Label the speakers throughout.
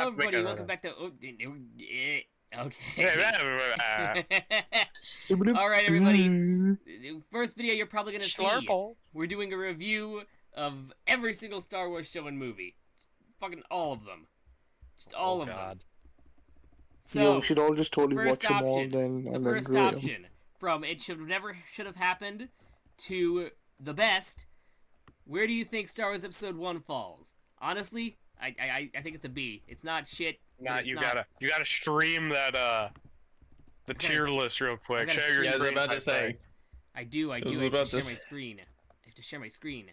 Speaker 1: Hello, everybody. Welcome back to. Okay. All right, everybody. First video you're probably gonna see. We're doing a review of every single Star Wars show and movie. Fucking all of them. Just all of them. So
Speaker 2: we should all just totally watch them all then.
Speaker 1: The first option from it should have happened to the best. Where do you think Star Wars Episode 1 falls? Honestly, I think it's a B. It's not shit.
Speaker 3: Gotta stream that the tier list real quick. Share your screen.
Speaker 4: About to say.
Speaker 1: I do. I have to share my screen. I have to share my screen.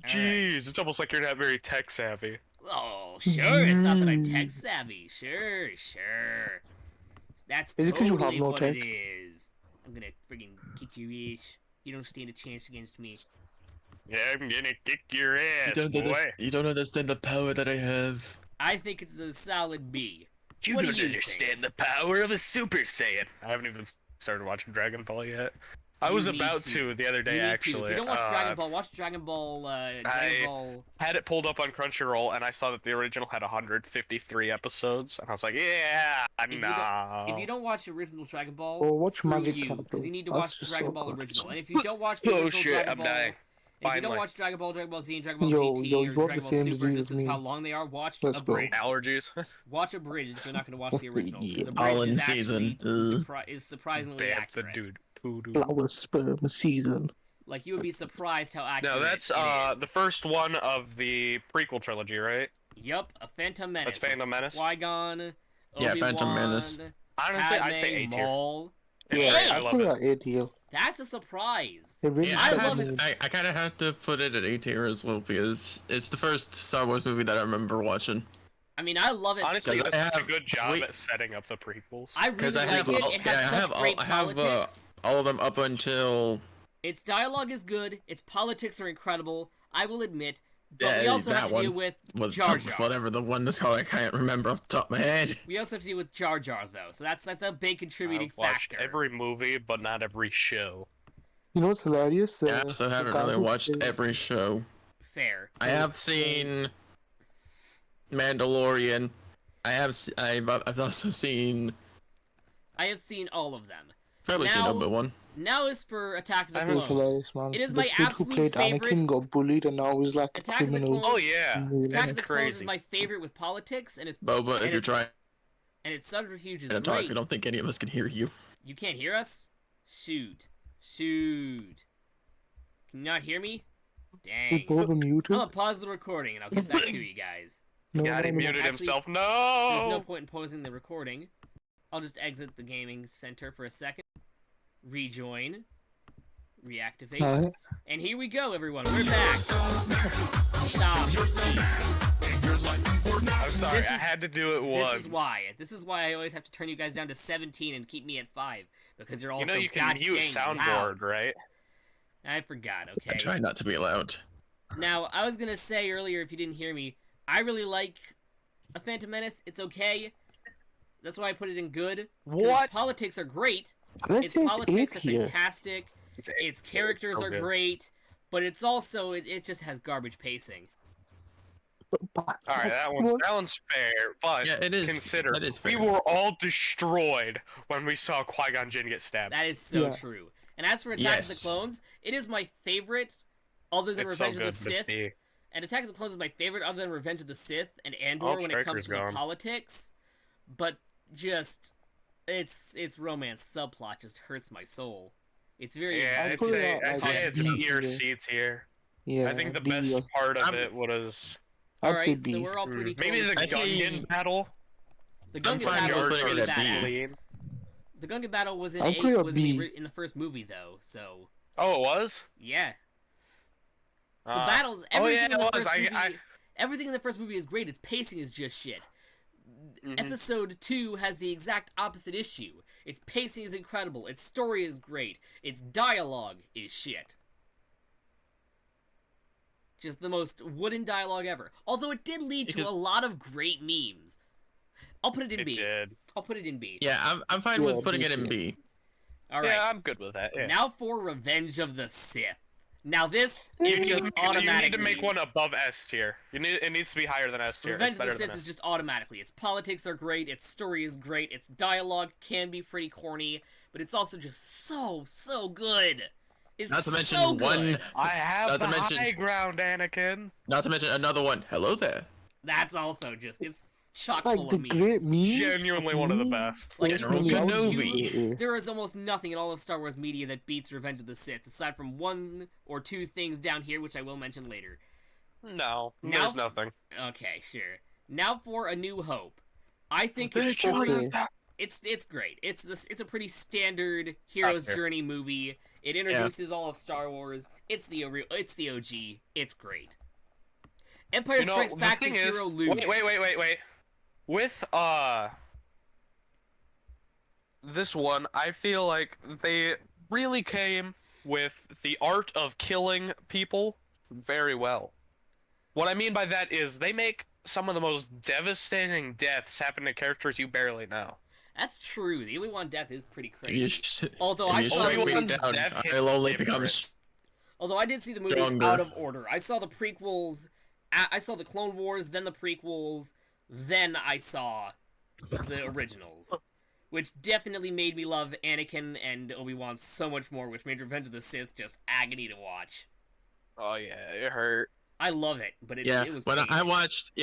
Speaker 3: Jeez, it's almost like you're not very tech savvy.
Speaker 1: Oh, sure. It's not that I'm tech savvy. Sure. That's totally what it is. I'm gonna friggin' kick your ass. You don't stand a chance against me.
Speaker 3: Yeah, I'm gonna kick your ass, boy.
Speaker 4: You don't understand the power that I have.
Speaker 1: I think it's a solid B.
Speaker 3: You don't understand the power of a Super Saiyan. I haven't even started watching Dragon Ball yet. I was about to the other day, actually.
Speaker 1: If you don't watch Dragon Ball, watch Dragon Ball.
Speaker 3: I had it pulled up on Crunchyroll, and I saw that the original had 153 episodes, and I was like, yeah, nah.
Speaker 1: If you don't watch the original Dragon Ball,
Speaker 2: watch Magic
Speaker 1: because you need to watch Dragon Ball original. And if you don't watch the original Dragon Ball, if you don't watch Dragon Ball, Dragon Ball Z, and Dragon Ball GT, or Dragon Ball Super, just because of how long they are, watch Abridged.
Speaker 3: Allergies.
Speaker 1: Watch Abridged if you're not going to watch the original.
Speaker 4: All in season.
Speaker 1: Is surprisingly accurate.
Speaker 3: Dude.
Speaker 2: Flower sperm season.
Speaker 1: Like, you would be surprised how accurate
Speaker 3: it is. The first one of the prequel trilogy, right?
Speaker 1: Yup, a Phantom Menace.
Speaker 3: That's Phantom Menace?
Speaker 1: Qui-Gon, Obi-Wan,
Speaker 4: yeah, Phantom Menace.
Speaker 3: Honestly, I say A tier.
Speaker 1: Maul.
Speaker 3: Yeah, I love it.
Speaker 2: A tier.
Speaker 1: That's a surprise.
Speaker 4: Yeah,
Speaker 1: I love it.
Speaker 4: I kind of have to put it at A tier as well because it's the first Star Wars movie that I remember watching.
Speaker 1: I mean, I love it.
Speaker 3: Honestly, that's such a good job at setting up the prequels.
Speaker 1: I really like it. It has such great politics.
Speaker 4: All of them up until...
Speaker 1: Its dialogue is good. Its politics are incredible. I will admit. But we also have to deal with Jar Jar.
Speaker 4: Whatever the one is called, I can't remember off the top of my head.
Speaker 1: We also have to deal with Jar Jar, though. So that's a big contributing
Speaker 3: I've watched
Speaker 1: factor.
Speaker 3: every movie, but not every show.
Speaker 2: You know what's hilarious?
Speaker 4: I also haven't really watched every show.
Speaker 1: Fair.
Speaker 4: I have seen Mandalorian. I've also seen...
Speaker 1: I have seen all of them.
Speaker 4: Probably seen Obi-Wan.
Speaker 1: Now is for Attack of the Clones.
Speaker 2: Hilarious, man.
Speaker 1: It is my absolute favorite.
Speaker 2: Anakin got bullied and now he's like
Speaker 1: Attack of the Clones.
Speaker 3: Oh yeah,
Speaker 1: Attack of the Clones is my favorite with politics, and it's
Speaker 4: Boba. If you're trying,
Speaker 1: and its subterfuge is
Speaker 4: great. I don't think any of us can hear you.
Speaker 1: You can't hear us? Shoot. Can you not hear me? Dang.
Speaker 2: Is Boba muted?
Speaker 1: I'm gonna pause the recording and I'll get back to you guys.
Speaker 3: He muted himself. No.
Speaker 1: There's no point in pausing the recording. I'll just exit the gaming center for a second. Rejoin. Reactivate.
Speaker 2: Right.
Speaker 1: And here we go, everyone. We're back. Stop.
Speaker 3: I'm sorry, I had to do it once.
Speaker 1: This is why I always have to turn you guys down to 17 and keep me at 5. Because you're all so
Speaker 3: you can mute soundboard, right?
Speaker 1: I forgot, okay.
Speaker 4: I try not to be loud.
Speaker 1: Now, I was gonna say earlier, if you didn't hear me, I really like A Phantom Menace. It's okay. That's why I put it in good.
Speaker 3: What?
Speaker 1: Its politics are great.
Speaker 2: Its
Speaker 1: politics are fantastic. Its characters are great. But it's also, it just has garbage pacing.
Speaker 3: Alright, that one's fair, but
Speaker 4: yeah, it is.
Speaker 3: Consider
Speaker 4: that is fair.
Speaker 3: We were all destroyed when we saw Qui-Gon Jinn get stabbed.
Speaker 1: That is so true. And as for Attack of the Clones, it is my favorite, other than Revenge of the Sith. And Attack of the Clones is my favorite, other than Revenge of the Sith and Andor when it comes to the politics. But just, its romance subplot just hurts my soul. It's very
Speaker 3: it's a D tier.
Speaker 2: Yeah,
Speaker 3: I think the best part of it was...
Speaker 1: Alright, so we're all pretty close.
Speaker 3: Maybe the Gungan battle?
Speaker 1: The Gungan battle was pretty badass. The Gungan battle was in the first movie, though, so...
Speaker 3: Oh, it was?
Speaker 1: Yeah. The battles, everything in the first movie is great, its pacing is just shit. Episode 2 has the exact opposite issue. Its pacing is incredible, its story is great, its dialogue is shit. Just the most wooden dialogue ever. Although it did lead to a lot of great memes. I'll put it in B.
Speaker 3: It did.
Speaker 1: I'll put it in B.
Speaker 4: Yeah, I'm fine with putting it in B.
Speaker 1: Alright.
Speaker 3: Yeah, I'm good with that. Yeah.
Speaker 1: Now for Revenge of the Sith. Now this is just automatically.
Speaker 3: You need to make one above S tier. It needs to be higher than S tier.
Speaker 1: Revenge of the Sith is just automatically. Its politics are great. Its story is great. Its dialogue can be pretty corny, but it's also just so good. It's
Speaker 4: not to mention
Speaker 1: so good.
Speaker 4: one.
Speaker 3: I have the high ground, Anakin.
Speaker 4: Not to mention another one. Hello there.
Speaker 1: That's also just it's chock
Speaker 2: Like
Speaker 1: full
Speaker 2: the
Speaker 1: of
Speaker 2: great
Speaker 1: memes.
Speaker 2: meme.
Speaker 3: Genuinely one of the best.
Speaker 1: Like
Speaker 4: General Kenobi.
Speaker 1: there is almost nothing in all of Star Wars media that beats Revenge of the Sith, aside from one or two things down here, which I will mention later.
Speaker 3: No, there's nothing.
Speaker 1: Okay, sure. Now for A New Hope. I think its story, it's great. It's a pretty standard hero's journey movie. It introduces all of Star Wars. It's the OG. It's great. Empire Strikes Back, the hero loses.
Speaker 3: Wait. With this one, I feel like they really came with the art of killing people very well. What I mean by that is they make some of the most devastating deaths happen to characters you barely know.
Speaker 1: That's true. The Obi-Wan death is pretty crazy.
Speaker 4: Although
Speaker 1: I
Speaker 4: saw
Speaker 3: Obi-Wan's death
Speaker 4: I'll only become
Speaker 1: Although I did see the movies
Speaker 4: stronger.
Speaker 1: out of order. I saw the prequels. I saw the Clone Wars, then the prequels, then I saw the originals, which definitely made me love Anakin and Obi-Wan so much more, which made Revenge of the Sith just agony to watch.
Speaker 3: Oh yeah, it hurt.
Speaker 1: I love it, but it was.
Speaker 4: When I watched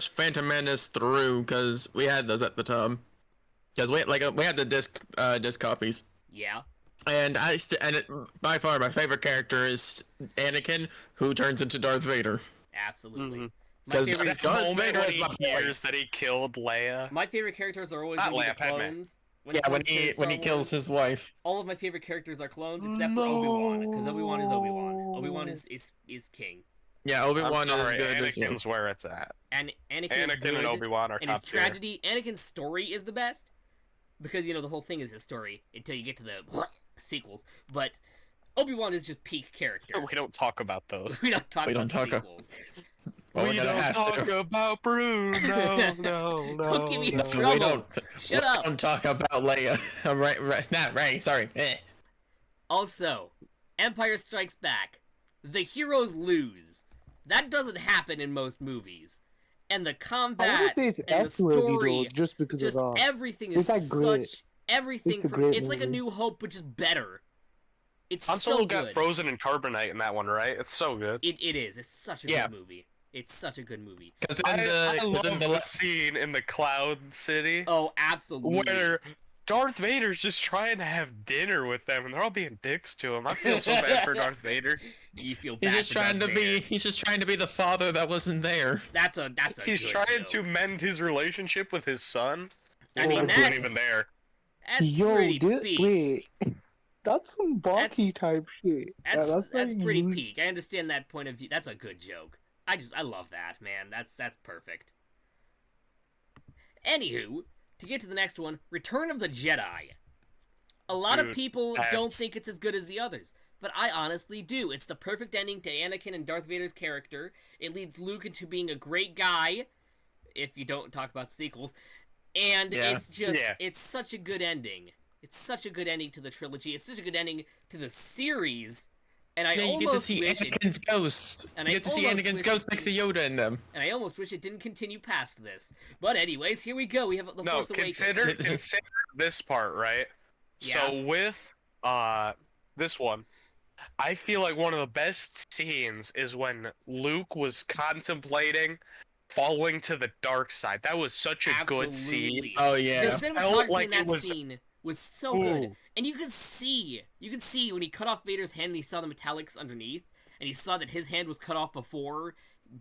Speaker 4: Phantom Menace through because we had those at the time, because we had the disc copies.
Speaker 1: Yeah.
Speaker 4: And by far my favorite character is Anakin, who turns into Darth Vader.
Speaker 1: Absolutely.
Speaker 4: Because
Speaker 3: Darth Vader is my hears that he killed Leia.
Speaker 1: My favorite characters are always going to be the clones.
Speaker 4: When he kills his wife.
Speaker 1: All of my favorite characters are clones except for Obi-Wan, because Obi-Wan is Obi-Wan. Obi-Wan is king.
Speaker 4: Yeah, Obi-Wan is good.
Speaker 3: Anakin's where it's at.
Speaker 1: And
Speaker 3: Anakin and Obi-Wan are
Speaker 1: and
Speaker 3: top
Speaker 1: his tragedy, Anakin's story is the best, because the whole thing is his story until you get to the sequels. But Obi-Wan is just peak character.
Speaker 3: We don't talk about those.
Speaker 1: We don't talk about sequels.
Speaker 4: Well,
Speaker 3: we don't talk about Bruno. No.
Speaker 1: Don't give me trouble. Shut up.
Speaker 4: We don't talk about Leia. Right. Sorry.
Speaker 1: Also, Empire Strikes Back. The heroes lose. That doesn't happen in most movies. And the combat and the story,
Speaker 2: just because of that.
Speaker 1: Everything is everything it's like A New Hope, which is better. It's
Speaker 3: Han Solo
Speaker 1: so good.
Speaker 3: got frozen in carbonite in that one, right? It's so good.
Speaker 1: It is. It's such a good movie. It's such a good movie.
Speaker 3: I love the scene in the Cloud City.
Speaker 1: Oh, absolutely.
Speaker 3: Where Darth Vader's just trying to have dinner with them, and they're all being dicks to him. I feel so bad for Darth Vader.
Speaker 1: You feel bad.
Speaker 4: He's just trying to be the father that wasn't there.
Speaker 1: That's a.
Speaker 3: He's trying to mend his relationship with his son.
Speaker 1: I mean,
Speaker 3: that's even there.
Speaker 1: That's pretty peak.
Speaker 2: Wait. That's some Baki type shit.
Speaker 1: That's pretty peak. I understand that point of view. That's a good joke. I love that, man. That's perfect. Anywho, to get to the next one, Return of the Jedi. A lot of people don't think it's as good as the others, but I honestly do. It's the perfect ending to Anakin and Darth Vader's character. It leads Luke into being a great guy, if you don't talk about the sequels, and it's such a good ending. It's such a good ending to the trilogy. It's such a good ending to the series. And you
Speaker 4: get to see Anakin's ghost. You get to see Anakin's ghost next to Yoda in them.
Speaker 1: And I almost wish it didn't continue past this. But anyways, here we go. We have the Force Awakens.
Speaker 3: Consider this part, right? Yeah. So with this one, I feel like one of the best scenes is when Luke was contemplating falling to the dark side. That was such a good scene.
Speaker 4: Oh yeah.
Speaker 1: The cinematography in that scene was so good. And you could see when he cut off Vader's hand and he saw the metallics underneath, and he saw that his hand was cut off before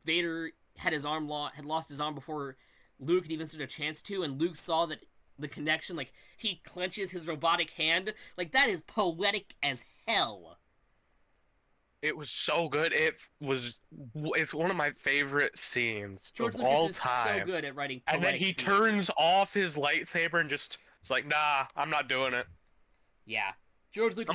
Speaker 1: Vader had lost his arm before Luke had even stood a chance to, and Luke saw that the connection, like, he clenches his robotic hand. Like, that is poetic as hell.
Speaker 3: It was so good. It's one of my favorite scenes
Speaker 1: George
Speaker 3: of
Speaker 1: Lucas
Speaker 3: all
Speaker 1: is
Speaker 3: time.
Speaker 1: So good at writing poetic
Speaker 3: and then he
Speaker 1: scenes.
Speaker 3: turns off his lightsaber and just it's like, nah, I'm not doing it.
Speaker 1: Yeah. George Lucas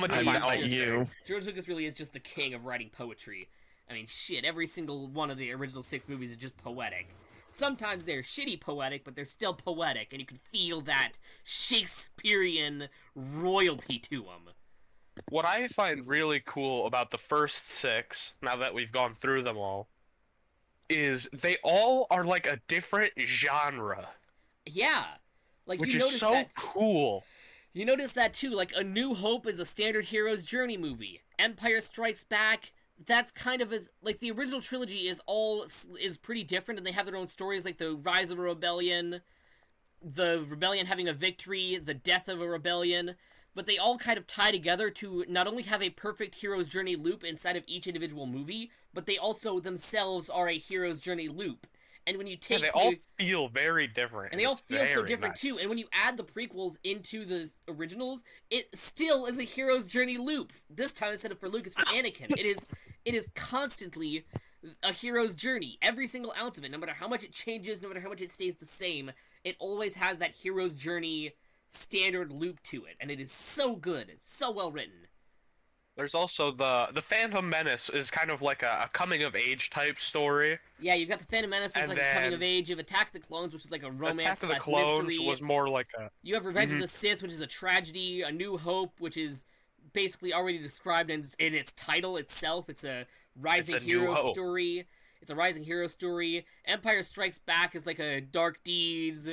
Speaker 1: George Lucas really is just the king of writing poetry. I mean, shit, every single one of the original 6 movies is just poetic. Sometimes they're shitty poetic, but they're still poetic, and you can feel that Shakespearean royalty to them.
Speaker 3: what I find really cool about the first 6, now that we've gone through them all, is they all are like a different genre.
Speaker 1: Yeah. Like,
Speaker 3: which
Speaker 1: you
Speaker 3: is so
Speaker 1: that,
Speaker 3: cool.
Speaker 1: You notice that too. Like, A New Hope is a standard hero's journey movie. Empire Strikes Back, that's kind of as like the original trilogy is pretty different, and they have their own stories, like the rise of a rebellion, the rebellion having a victory, the death of a rebellion. But they all kind of tie together to not only have a perfect hero's journey loop inside of each individual movie, but they also themselves are a hero's journey loop. And when you take
Speaker 3: they all feel very different.
Speaker 1: And they all feel so different, too. And when you add the prequels into the originals, it still is a hero's journey loop. This time, instead of for Luke, it's for Anakin. It is constantly a hero's journey. Every single ounce of it, no matter how much it changes, no matter how much it stays the same, it always has that hero's journey standard loop to it. And it is so good. It's so well written.
Speaker 3: There's also the Phantom Menace is kind of like a coming-of-age type story.
Speaker 1: Yeah, you've got the Phantom Menace is like a coming-of-age. You have Attack of the Clones, which is like a romance
Speaker 3: Attack of the Clones mystery. Was more like a...
Speaker 1: You have Revenge of the Sith, which is a tragedy. A New Hope, which is basically already described in its title itself. It's a rising hero story. It's a rising hero story. Empire Strikes Back is like a dark deeds,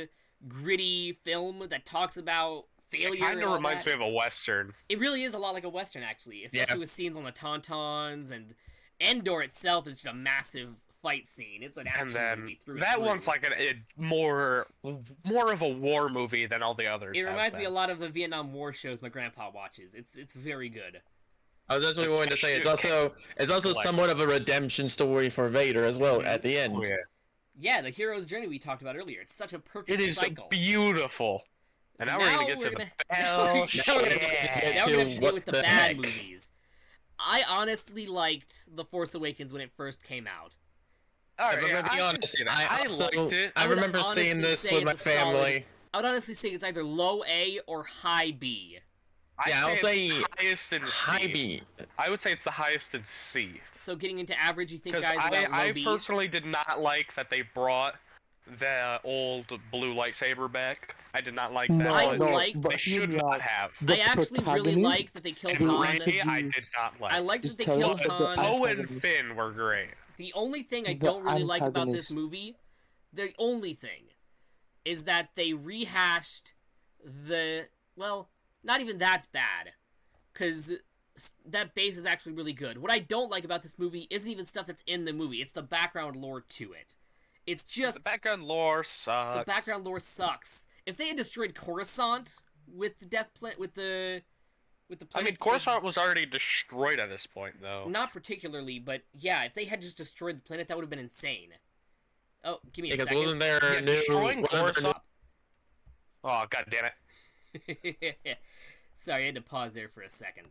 Speaker 1: gritty film that talks about failure. It
Speaker 3: kind of reminds me of a Western.
Speaker 1: It really is a lot like a Western, actually, especially with scenes on the Tauntauns, and Endor itself is just a massive fight scene. It's an action movie through
Speaker 3: that one's like more of a war movie than all the others.
Speaker 1: It reminds me a lot of the Vietnam War shows my grandpa watches. It's very good.
Speaker 4: I was actually going to say it's also somewhat of a redemption story for Vader as well at the end.
Speaker 3: Oh, yeah.
Speaker 1: Yeah, the hero's journey we talked about earlier. It's such a perfect cycle.
Speaker 3: It is beautiful. And now we're gonna get to the bell shit.
Speaker 1: Now we're gonna deal with the bad movies. I honestly liked The Force Awakens when it first came out.
Speaker 3: Alright, be honest. I liked it.
Speaker 4: I remember seeing this with my family.
Speaker 1: I would honestly say it's either low A or high B.
Speaker 4: I'll say
Speaker 3: highest in
Speaker 4: high B.
Speaker 3: I would say it's the highest in C.
Speaker 1: So getting into average, you think guys about low B?
Speaker 3: I personally did not like that they brought the old blue lightsaber back. I did not like that. They should not have.
Speaker 1: I actually really like that they killed Han.
Speaker 3: I did not like.
Speaker 1: I liked that they killed Han.
Speaker 3: Poe and Finn were great.
Speaker 1: The only thing I don't really like about this movie, the only thing, is that they rehashed well, not even that's bad, because that base is actually really good. What I don't like about this movie isn't even stuff that's in the movie. It's the background lore to it. It's just...
Speaker 3: The background lore sucks.
Speaker 1: The background lore sucks. If they had destroyed Coruscant with the death planet, with the planet...
Speaker 3: I mean, Coruscant was already destroyed at this point, though.
Speaker 1: Not particularly, but yeah, if they had just destroyed the planet, that would have been insane. Oh, give me a second.
Speaker 4: Because wasn't there
Speaker 3: destroying Coruscant? Oh, god damn
Speaker 1: it. Sorry, I had to pause there for a second.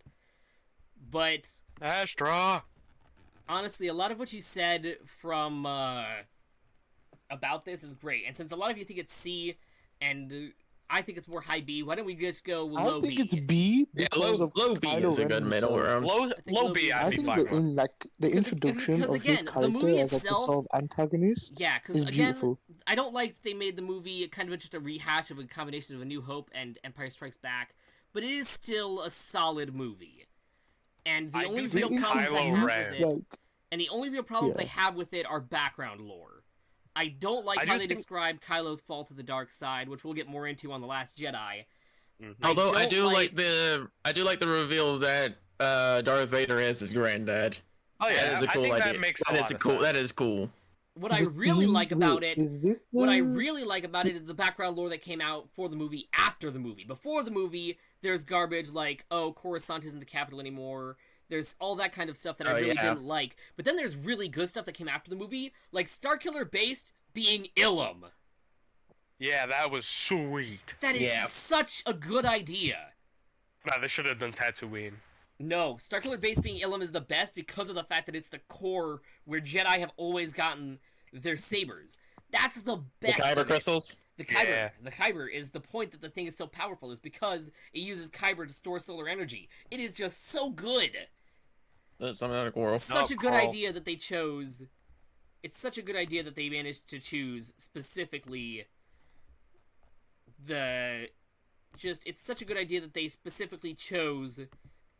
Speaker 1: But...
Speaker 3: Astra!
Speaker 1: Honestly, a lot of what you said from, about this is great. And since a lot of you think it's C, and I think it's more high B, why don't we just go low B?
Speaker 2: I think it's B.
Speaker 4: Yeah, low B is a good middle ground.
Speaker 3: Low B,
Speaker 2: I think the introduction of his character as like a sort of antagonist is beautiful.
Speaker 1: I don't like that they made the movie kind of just a rehash of a combination of A New Hope and Empire Strikes Back, but it is still a solid movie. And the only real problems I have with it, and the only real problems I have with it are background lore. I don't like how they describe Kylo's fall to the dark side, which we'll get more into on The Last Jedi.
Speaker 4: Mm-hmm. Although I do like the reveal that Darth Vader is his granddad.
Speaker 3: Oh yeah,
Speaker 4: that is a cool idea.
Speaker 3: That makes a lot of sense.
Speaker 4: That is cool.
Speaker 1: What I really like about it is the background lore that came out for the movie after the movie. Before the movie, there's garbage like, oh, Coruscant isn't the capital anymore. There's all that kind of stuff that I really didn't like. But then there's really good stuff that came after the movie, like Starkiller Base being Ilum.
Speaker 3: Yeah, that was sweet.
Speaker 1: That is such a good idea.
Speaker 3: Nah, they should have done Tatooine.
Speaker 1: No, Starkiller Base being Ilum is the best because of the fact that it's the core where Jedi have always gotten their sabers. That's the best.
Speaker 4: The Kyber crystals?
Speaker 1: The Kyber is the point that the thing is so powerful, is because it uses Kyber to store solar energy. It is just so good.
Speaker 4: Something out of Coral.
Speaker 1: Such a good idea that they chose. It's such a good idea that they managed to choose specifically it's such a good idea that they specifically chose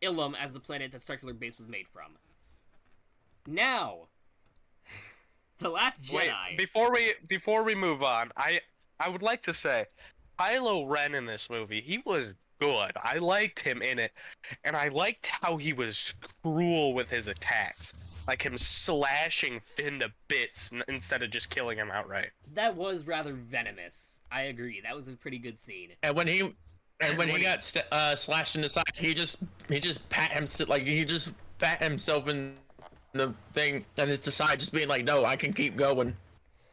Speaker 1: Ilum as the planet that Starkiller Base was made from. Now, The Last Jedi.
Speaker 3: Wait, before we move on, I would like to say, Kylo Ren in this movie, he was good. I liked him in it, and I liked how he was cruel with his attacks, like him slashing Finn to bits instead of just killing him outright.
Speaker 1: That was rather venomous. I agree. That was a pretty good scene.
Speaker 4: And when he got slashed in the side, he just pat himself in the thing and his side, just being like, "No, I can keep going."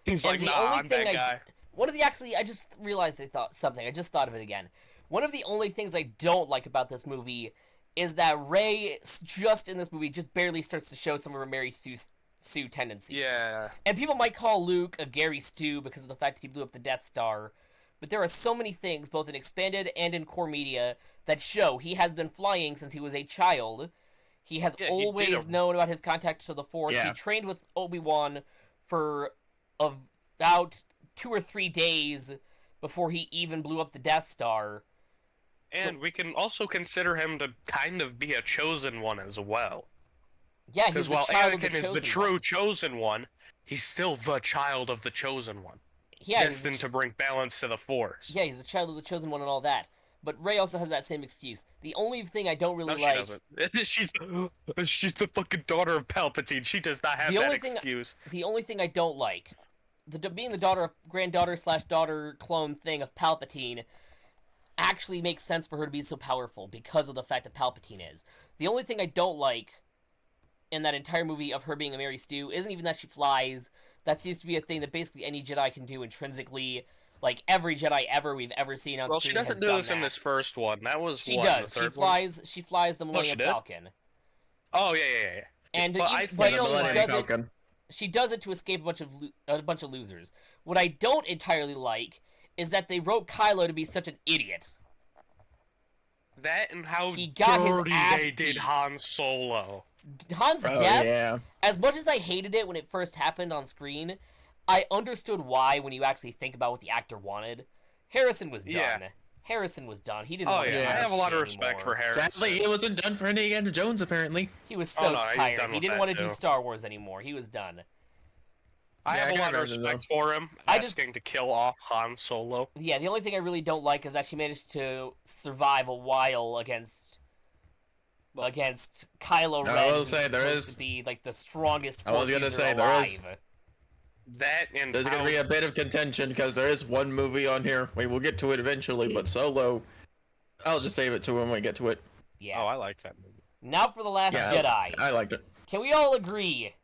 Speaker 3: He's like, "Nah, I'm that guy."
Speaker 1: I just realized I just thought of it again. One of the only things I don't like about this movie is that Rey, just in this movie, just barely starts to show some of her Mary Sue tendencies.
Speaker 3: Yeah.
Speaker 1: And people might call Luke a Gary Stu because of the fact that he blew up the Death Star, but there are so many things, both in expanded and in core media, that show he has been flying since he was a child. He has always known about his contact to the Force. Yeah. He trained with Obi-Wan for about 2 or 3 days before he even blew up the Death Star.
Speaker 3: And we can also consider him to kind of be a chosen one as well.
Speaker 1: Yeah, he's the child of the chosen one. Because while Anakin is
Speaker 3: the true chosen one, he's still the child of the chosen one.
Speaker 1: Yeah,
Speaker 3: destined to bring balance to the Force.
Speaker 1: Yeah, he's the child of the chosen one and all that. But Rey also has that same excuse. The only thing I don't really like...
Speaker 3: No, she doesn't. She's the fucking daughter of Palpatine. She does not have that excuse.
Speaker 1: The only thing I don't like, being the granddaughter/daughter clone thing of Palpatine, actually makes sense for her to be so powerful because of the fact that Palpatine is. The only thing I don't like in that entire movie of her being a Mary Stu isn't even that she flies. That seems to be a thing that basically any Jedi can do intrinsically. Like, every Jedi ever we've ever seen on screen has done that.
Speaker 3: Well, she doesn't do this in this first one. That was
Speaker 1: She does. She flies the Millennium Falcon.
Speaker 3: Oh, yeah.
Speaker 1: And she does it to escape a bunch of losers. What I don't entirely like is that they wrote Kylo to be such an idiot.
Speaker 3: That and how dirty they did Han Solo.
Speaker 1: Han's death, as much as I hated it when it first happened on screen, I understood why when you actually think about what the actor wanted. Harrison was done. Yeah. Harrison was done. He didn't want to do
Speaker 3: I have a lot of respect for Harrison.
Speaker 4: Sadly, he wasn't done for Indiana Jones, apparently.
Speaker 1: He was so tired. He didn't want to do Star Wars anymore. He was done.
Speaker 3: I have a lot of respect for him, asking to kill off Han Solo.
Speaker 1: Yeah, the only thing I really don't like is that she managed to survive a while against Kylo Ren.
Speaker 4: I will say there is
Speaker 1: to be like the strongest Force user alive.
Speaker 4: There's going to be a bit of contention because there is one movie on here. We will get to it eventually, but Solo, I'll just save it to when we get to it.
Speaker 1: Yeah.
Speaker 3: Oh, I liked that movie.
Speaker 1: Now for The Last Jedi.
Speaker 4: I liked it.
Speaker 1: Can we all agree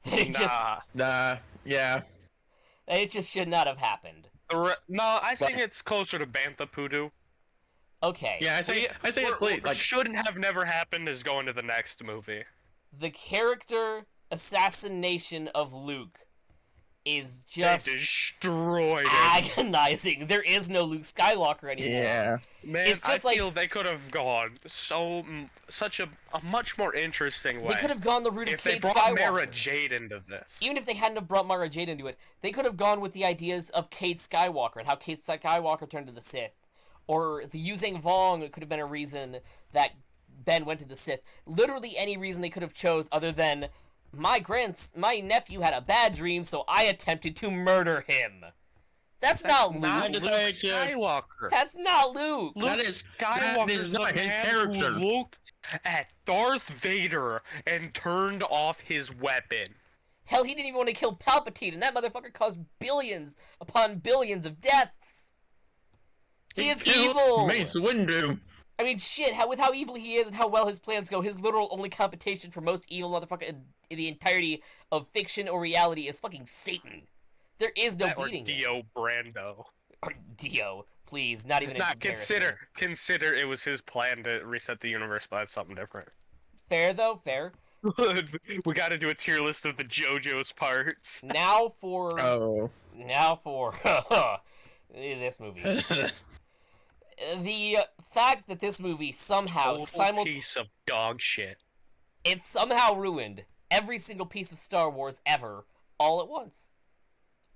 Speaker 1: that it just should not have happened?
Speaker 3: No, I think it's closer to Bantha Poodoo.
Speaker 1: Okay.
Speaker 4: Yeah, I say it's late.
Speaker 3: Like, shouldn't have never happened is going to the next movie.
Speaker 1: The character assassination of Luke is just
Speaker 3: destroyed
Speaker 1: agonizing. There is no Luke Skywalker anymore.
Speaker 4: Yeah,
Speaker 3: man, I feel they could have gone such a much more interesting way.
Speaker 1: They could have gone the route of Kate Skywalker.
Speaker 3: If they brought Mara Jade into this,
Speaker 1: even if they hadn't have brought Mara Jade into it, they could have gone with the ideas of Kate Skywalker and how Kate Skywalker turned to the Sith, or the using Vong could have been a reason that Ben went to the Sith. Literally any reason they could have chose other than my nephew had a bad dream, so I attempted to murder him. That's not Luke.
Speaker 3: Skywalker.
Speaker 1: That's not Luke.
Speaker 3: Luke Skywalker is not his character. Who looked at Darth Vader and turned off his weapon.
Speaker 1: Hell, he didn't even want to kill Palpatine, and that motherfucker caused billions upon billions of deaths. He is evil.
Speaker 4: Mace Windu.
Speaker 1: I mean, shit, with how evil he is and how well his plans go, his literal only competition for most evil motherfucker in the entirety of fiction or reality is fucking Satan. There is no beating him.
Speaker 3: Dio Brando.
Speaker 1: Or Dio, please, not even a comparison.
Speaker 3: Consider it was his plan to reset the universe, but that's something different.
Speaker 1: Fair, though, fair.
Speaker 3: We gotta do a tier list of the JoJo's parts.
Speaker 1: Now for this movie. The fact that this movie somehow
Speaker 3: piece of dog shit.
Speaker 1: It somehow ruined every single piece of Star Wars ever, all at once.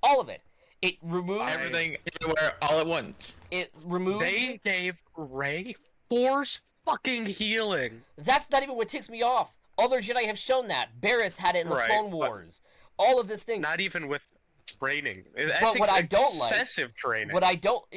Speaker 1: All of it. It removed
Speaker 4: everything, everywhere, all at once.
Speaker 1: It removed.
Speaker 3: They gave Rey Force fucking healing.
Speaker 1: That's not even what ticks me off. Other Jedi have shown that. Barriss had it in the Clone Wars. All of this thing.
Speaker 3: Not even with training. That
Speaker 1: but what I don't like,
Speaker 3: excessive training.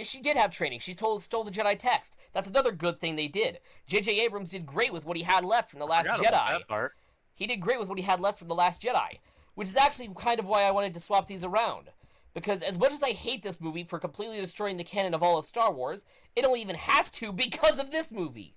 Speaker 1: She did have training. She stole the Jedi text. That's another good thing they did. J.J. Abrams did great with what he had left from The Last Jedi.
Speaker 3: That part.
Speaker 1: He did great with what he had left from The Last Jedi, which is actually kind of why I wanted to swap these around. Because as much as I hate this movie for completely destroying the canon of all of Star Wars, it only even has to because of this movie.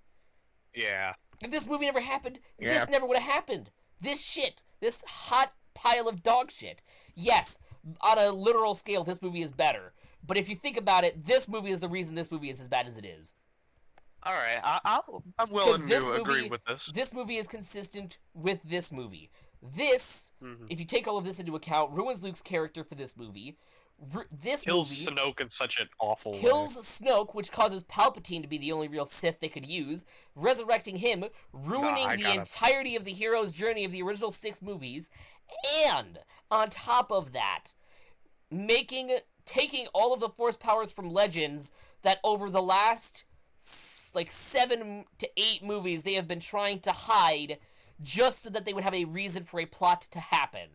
Speaker 3: Yeah.
Speaker 1: If this movie never happened, this never would have happened. This shit. This hot pile of dog shit. Yes, on a literal scale, this movie is better. But if you think about it, this movie is the reason this movie is as bad as it is.
Speaker 3: Alright, I'm willing to agree with this.
Speaker 1: This movie is consistent with this movie. This, if you take all of this into account, ruins Luke's character for this movie.
Speaker 3: Kills Snoke in such an awful way.
Speaker 1: Kills Snoke, which causes Palpatine to be the only real Sith they could use, resurrecting him, ruining the entirety of the hero's journey of the original 6 movies, and, on top of that, taking all of the Force powers from Legends that over the last, 7 to 8 movies they have been trying to hide just so that they would have a reason for a plot to happen.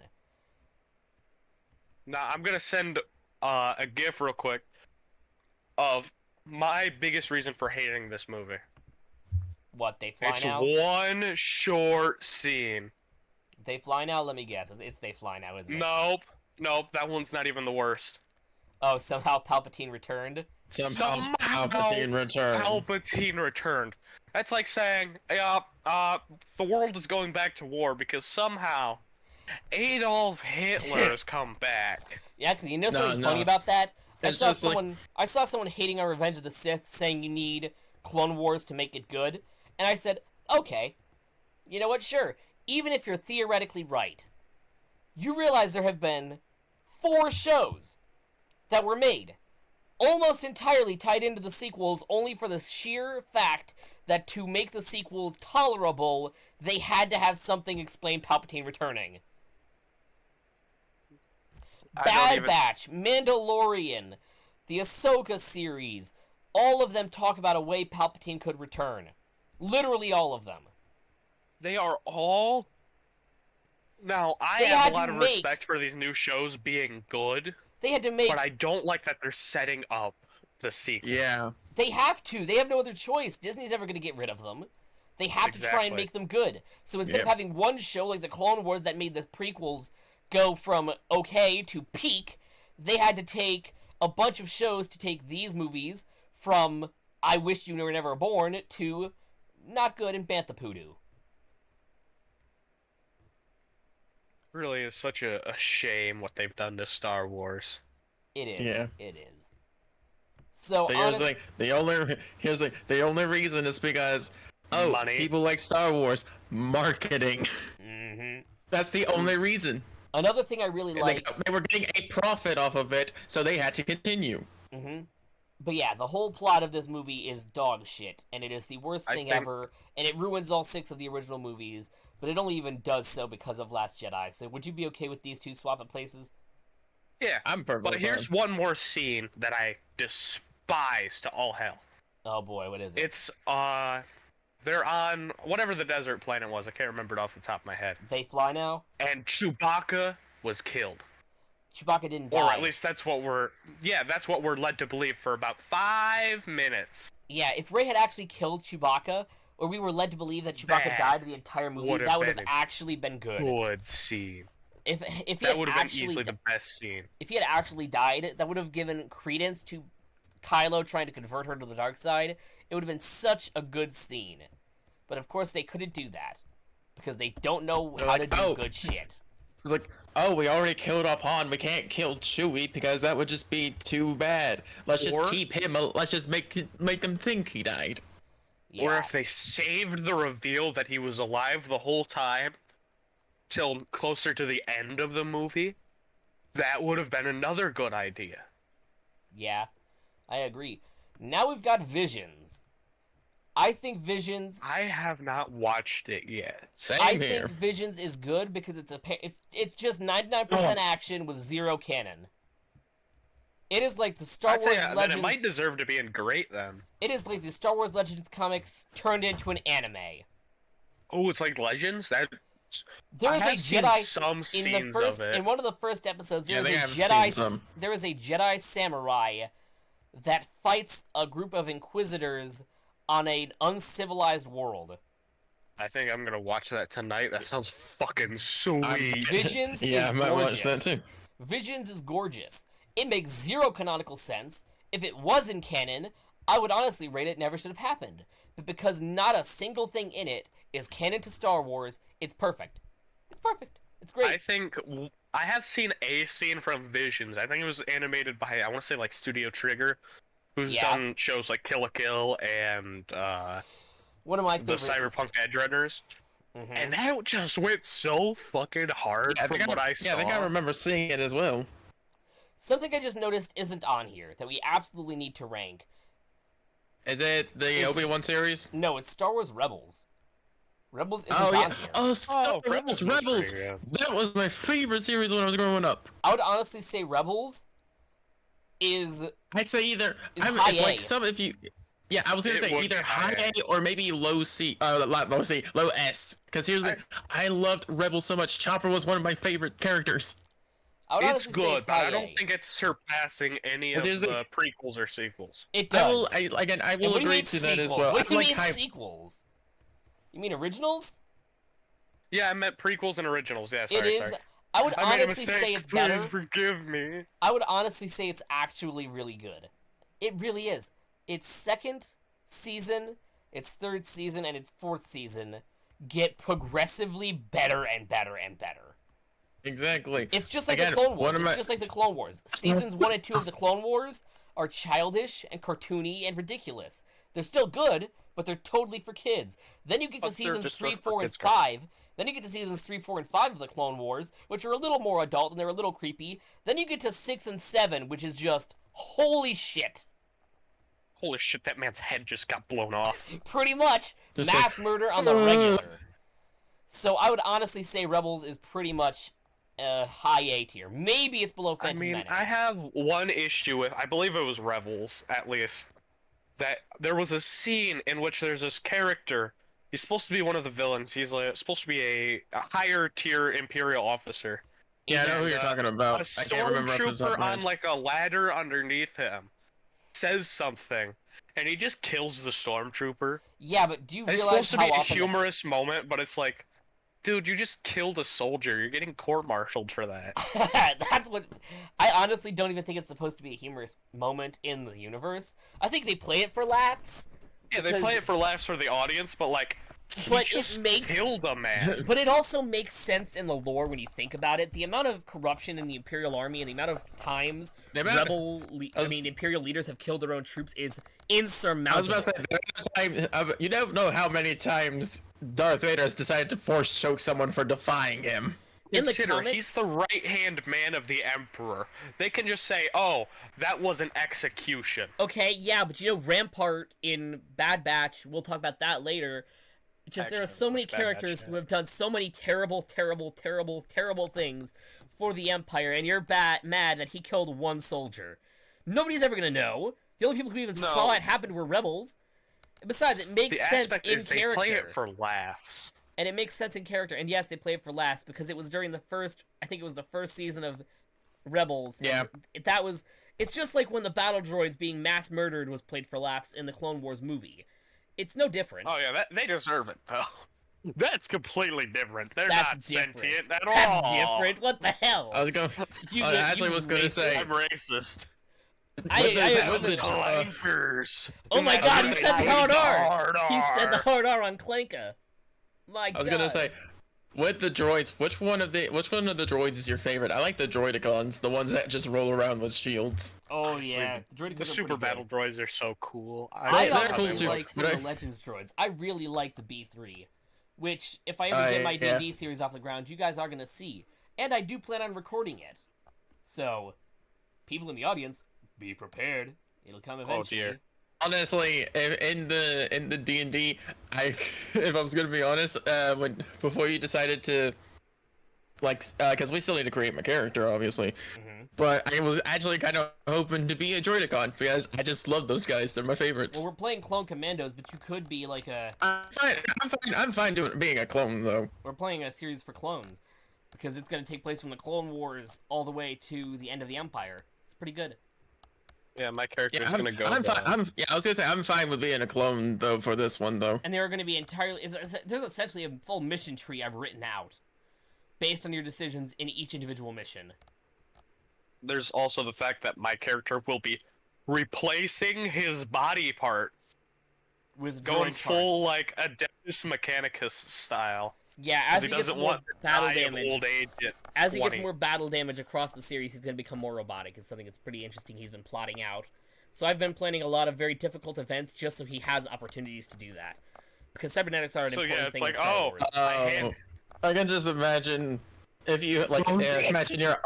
Speaker 3: Now, I'm gonna send a GIF real quick of my biggest reason for hating this movie.
Speaker 1: What, they fly now?
Speaker 3: It's one short scene.
Speaker 1: They fly now? Let me guess. It's they fly now, isn't it?
Speaker 3: Nope, that one's not even the worst.
Speaker 1: Oh, somehow Palpatine returned?
Speaker 4: Somehow Palpatine
Speaker 3: returned. That's like saying, the world is going back to war because somehow Adolf Hitler has come back.
Speaker 1: Yeah, actually, you know something funny about that? I saw someone hating on Revenge of the Sith, saying you need Clone Wars to make it good, and I said, okay, you know what, sure, even if you're theoretically right, you realize there have been 4 shows that were made, almost entirely tied into the sequels, only for the sheer fact that to make the sequels tolerable, they had to have something explain Palpatine returning. Bad Batch, Mandalorian, the Ahsoka series, all of them talk about a way Palpatine could return. Literally all of them.
Speaker 3: They are all... Now, I have a lot of respect for these new shows being good.
Speaker 1: They had to make...
Speaker 3: But I don't like that they're setting up the sequel.
Speaker 4: Yeah.
Speaker 1: They have to. They have no other choice. Disney's never going to get rid of them. They have to try and make them good. So instead of having one show like the Clone Wars that made the prequels go from okay to peak, they had to take a bunch of shows to take these movies from I Wish You Were Never Born to not good and Bantha Poodoo.
Speaker 3: Really is such a shame what they've done to Star Wars.
Speaker 1: It is. Yeah. It is. So honestly,
Speaker 4: the only reason is because money. People like Star Wars marketing. That's the only reason.
Speaker 1: Another thing I really like...
Speaker 4: They were getting a profit off of it, so they had to continue.
Speaker 1: But yeah, the whole plot of this movie is dog shit, and it is the worst thing ever, and it ruins all 6 of the original movies, but it only even does so because of Last Jedi. So would you be okay with these 2 swapping places?
Speaker 3: Yeah,
Speaker 4: I'm perfect.
Speaker 3: But here's one more scene that I despise to all hell.
Speaker 1: Oh boy, what is it?
Speaker 3: It's, they're on whatever the desert planet was. I can't remember it off the top of my head.
Speaker 1: They fly now?
Speaker 3: And Chewbacca was killed.
Speaker 1: Chewbacca didn't die.
Speaker 3: Or at least that's what we're led to believe for about 5 minutes.
Speaker 1: Yeah, if Rey had actually killed Chewbacca, or we were led to believe that Chewbacca died the entire movie, that would have actually been good.
Speaker 3: Good scene.
Speaker 1: If
Speaker 3: that would have been easily the best scene.
Speaker 1: If he had actually died, that would have given credence to Kylo trying to convert her to the dark side. It would have been such a good scene. But of course they couldn't do that. Because they don't know how to do good shit.
Speaker 4: It's like, we already killed off Han, we can't kill Chewie because that would just be too bad. Let's just keep him, let's just make them think he died.
Speaker 3: Yeah. Or if they saved the reveal that he was alive the whole time till closer to the end of the movie, that would have been another good idea.
Speaker 1: Yeah, I agree. Now we've got Visions. I think Visions...
Speaker 3: I have not watched it yet.
Speaker 1: I think Visions is good because it's just 99% action with 0 canon. It is like the Star Wars Legends.
Speaker 3: It might deserve to be in great then.
Speaker 1: It is like the Star Wars Legends comics turned into an anime.
Speaker 3: Oh, it's like Legends? There
Speaker 1: is a
Speaker 3: Jedi
Speaker 1: in one of the first episodes. There is a Jedi samurai that fights a group of Inquisitors on an uncivilized world.
Speaker 3: I think I'm gonna watch that tonight. That sounds fucking sweet.
Speaker 1: Visions is
Speaker 4: I might watch that too.
Speaker 1: Visions is gorgeous. It makes zero canonical sense. If it was in canon, I would honestly rate it never should have happened. But because not a single thing in it is canon to Star Wars, it's perfect. It's perfect. It's great.
Speaker 3: I think I have seen a scene from Visions. I think it was animated by, I want to say, like, Studio Trigger, who's done shows like Kill la Kill and
Speaker 1: one of my favorites,
Speaker 3: the Cyberpunk Edge Runners. Mm-hmm. And that just went so fucking hard from what I saw.
Speaker 4: Yeah, I think I remember seeing it as well.
Speaker 1: Something I just noticed isn't on here that we absolutely need to rank.
Speaker 4: Is it the Obi-Wan series?
Speaker 1: No, it's Star Wars Rebels. Rebels isn't on here.
Speaker 4: Oh, Star Wars Rebels! That was my favorite series when I was growing up.
Speaker 1: I would honestly say Rebels is...
Speaker 4: I'd say either...
Speaker 1: high A.
Speaker 4: Like some, if you... Yeah, I was gonna say either high A or maybe low C, low S. Because here's the... I loved Rebels so much. Chopper was one of my favorite characters.
Speaker 3: It's good, but I don't think it's surpassing any of the prequels or sequels.
Speaker 1: It does.
Speaker 4: I will agree to that as well.
Speaker 1: What do you mean sequels? You mean originals?
Speaker 3: Yeah, I meant prequels and originals. Yeah, sorry.
Speaker 1: I would honestly say it's better.
Speaker 3: Please forgive me.
Speaker 1: I would honestly say it's actually really good. It really is. Its second season, its third season, and its fourth season get progressively better and better and better.
Speaker 4: Exactly.
Speaker 1: It's just like the Clone Wars. It's just like the Clone Wars. Seasons 1 and 2 of the Clone Wars are childish and cartoony and ridiculous. They're still good, but they're totally for kids. Then you get to seasons 3, 4, and 5. Then you get to seasons 3, 4, and 5 of the Clone Wars, which are a little more adult and they're a little creepy. Then you get to 6 and 7, which is just holy shit.
Speaker 3: Holy shit, that man's head just got blown off.
Speaker 1: Pretty much. Just mass murder on the regular. So I would honestly say Rebels is pretty much high A tier. Maybe it's below Phantom Menace.
Speaker 3: I have one issue with, I believe it was Rebels, at least, that there was a scene in which there's this character. He's supposed to be one of the villains. He's supposed to be a higher tier Imperial officer.
Speaker 4: Yeah, I know who you're talking about.
Speaker 3: A stormtrooper on like a ladder underneath him says something, and he just kills the stormtrooper.
Speaker 1: Yeah, but do you realize
Speaker 3: it's supposed to be a humorous moment, but it's like, dude, you just killed a soldier. You're getting court-martialed for that.
Speaker 1: That's what... I honestly don't even think it's supposed to be a humorous moment in the universe. I think they play it for laughs.
Speaker 3: Yeah, they play it for laughs for the audience, but like, he just killed a man.
Speaker 1: But it also makes sense in the lore when you think about it. The amount of corruption in the Imperial Army and the amount of times Imperial leaders have killed their own troops is insurmountable. I was about
Speaker 4: to say, you don't know how many times Darth Vader has decided to force choke someone for defying him.
Speaker 3: Consider, he's the right-hand man of the Emperor. They can just say, oh, that was an execution.
Speaker 1: Okay, yeah, but you know, Rampart in Bad Batch, we'll talk about that later. Just there are so many characters who have done so many terrible, terrible, terrible, terrible things for the Empire, and you're mad that he killed one soldier. Nobody's ever gonna know. The only people who even saw it happen were rebels. Besides, it makes sense in character.
Speaker 3: They play it for laughs.
Speaker 1: And it makes sense in character. And yes, they play it for laughs because it was during the first, I think it was the first season of Rebels.
Speaker 4: Yeah.
Speaker 1: It's just like when the battle droids being mass murdered was played for laughs in the Clone Wars movie. It's no different.
Speaker 3: Oh yeah, they deserve it though. That's completely different. They're not sentient at all.
Speaker 1: That's different. What the hell?
Speaker 4: I was going. I actually was going to say.
Speaker 3: I'm racist.
Speaker 1: Oh my god, he said the hard R. He said the hard R on Clanka. My god.
Speaker 4: I was gonna say, with the droids, which one of the droids is your favorite? I like the droidicons, the ones that just roll around with shields.
Speaker 1: Oh yeah,
Speaker 3: the super battle droids are so cool.
Speaker 1: I honestly like some of the Legends droids. I really like the B3, which if I ever get my D&D series off the ground, you guys are gonna see, and I do plan on recording it. So, people in the audience, be prepared. It'll come eventually.
Speaker 3: Oh dear.
Speaker 4: Honestly, in the D&D, if I was gonna be honest, before you decided to like, because we still need to create my character, obviously. Mm-hmm. But I was actually kind of hoping to be a Droidicon because I just love those guys. They're my favorites.
Speaker 1: Well, we're playing Clone Commandos, but you could be like a.
Speaker 4: I'm fine being a clone though.
Speaker 1: We're playing a series for clones because it's going to take place from the Clone Wars all the way to the end of the Empire. It's pretty good.
Speaker 3: Yeah, my character's gonna go.
Speaker 4: I was gonna say I'm fine with being a clone though for this one though.
Speaker 1: And there are going to be entirely. There's essentially a full mission tree I've written out, based on your decisions in each individual mission.
Speaker 3: There's also the fact that my character will be replacing his body parts
Speaker 1: with
Speaker 3: going full like Adeptus Mechanicus style.
Speaker 1: Yeah, as he gets more battle damage,
Speaker 3: old age
Speaker 1: as he gets more battle damage across the series, he's going to become more robotic. It's something that's pretty interesting he's been plotting out. So I've been planning a lot of very difficult events just so he has opportunities to do that. Because cybernetics are an important thing in Star Wars.
Speaker 4: I can just imagine if you like imagine your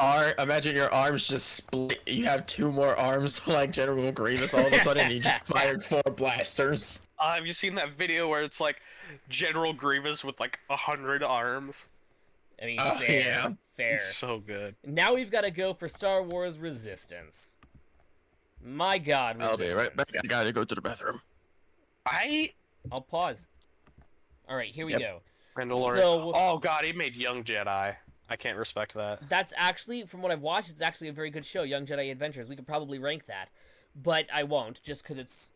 Speaker 4: arms just split. You have 2 more arms like General Grievous all of a sudden. You just fired 4 blasters.
Speaker 3: Have you seen that video where it's like General Grievous with like 100 arms?
Speaker 1: I mean, fair.
Speaker 3: It's so good.
Speaker 1: Now we've got to go for Star Wars Resistance. My God, Resistance.
Speaker 4: I'll be right back. I gotta go to the bathroom.
Speaker 1: I'll pause. All right, here we go.
Speaker 3: So, oh God, he made Young Jedi. I can't respect that.
Speaker 1: That's actually, from what I've watched, it's actually a very good show, Young Jedi Adventures. We could probably rank that, but I won't, just because it's,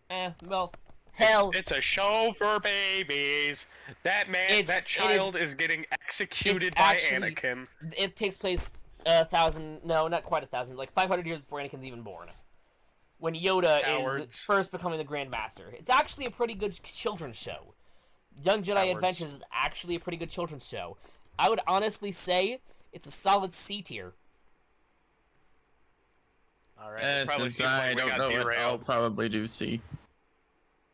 Speaker 1: well, hell.
Speaker 3: It's a show for babies. That child is getting executed by Anakin.
Speaker 1: It takes place 1,000, no, not quite 1,000, like 500 years before Anakin's even born. When Yoda is first becoming the Grand Master. It's actually a pretty good children's show. Young Jedi Adventures is actually a pretty good children's show. I would honestly say it's a solid C tier.
Speaker 3: Alright,
Speaker 4: since I don't know it, I'll probably do C.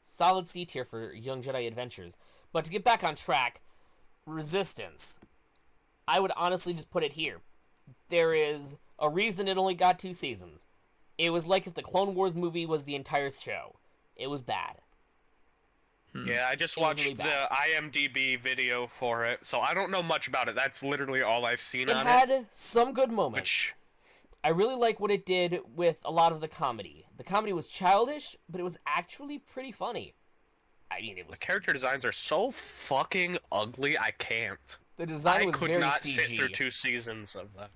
Speaker 1: Solid C tier for Young Jedi Adventures. But to get back on track, Resistance. I would honestly just put it here. There is a reason it only got 2 seasons. It was like if the Clone Wars movie was the entire show. It was bad.
Speaker 3: Yeah, I just watched the IMDb video for it, so I don't know much about it. That's literally all I've seen on it.
Speaker 1: It had some good moments. I really like what it did with a lot of the comedy. The comedy was childish, but it was actually pretty funny. I mean, it was...
Speaker 3: The character designs are so fucking ugly, I can't.
Speaker 1: The design was very CG. I could not
Speaker 3: sit through 2 seasons of them.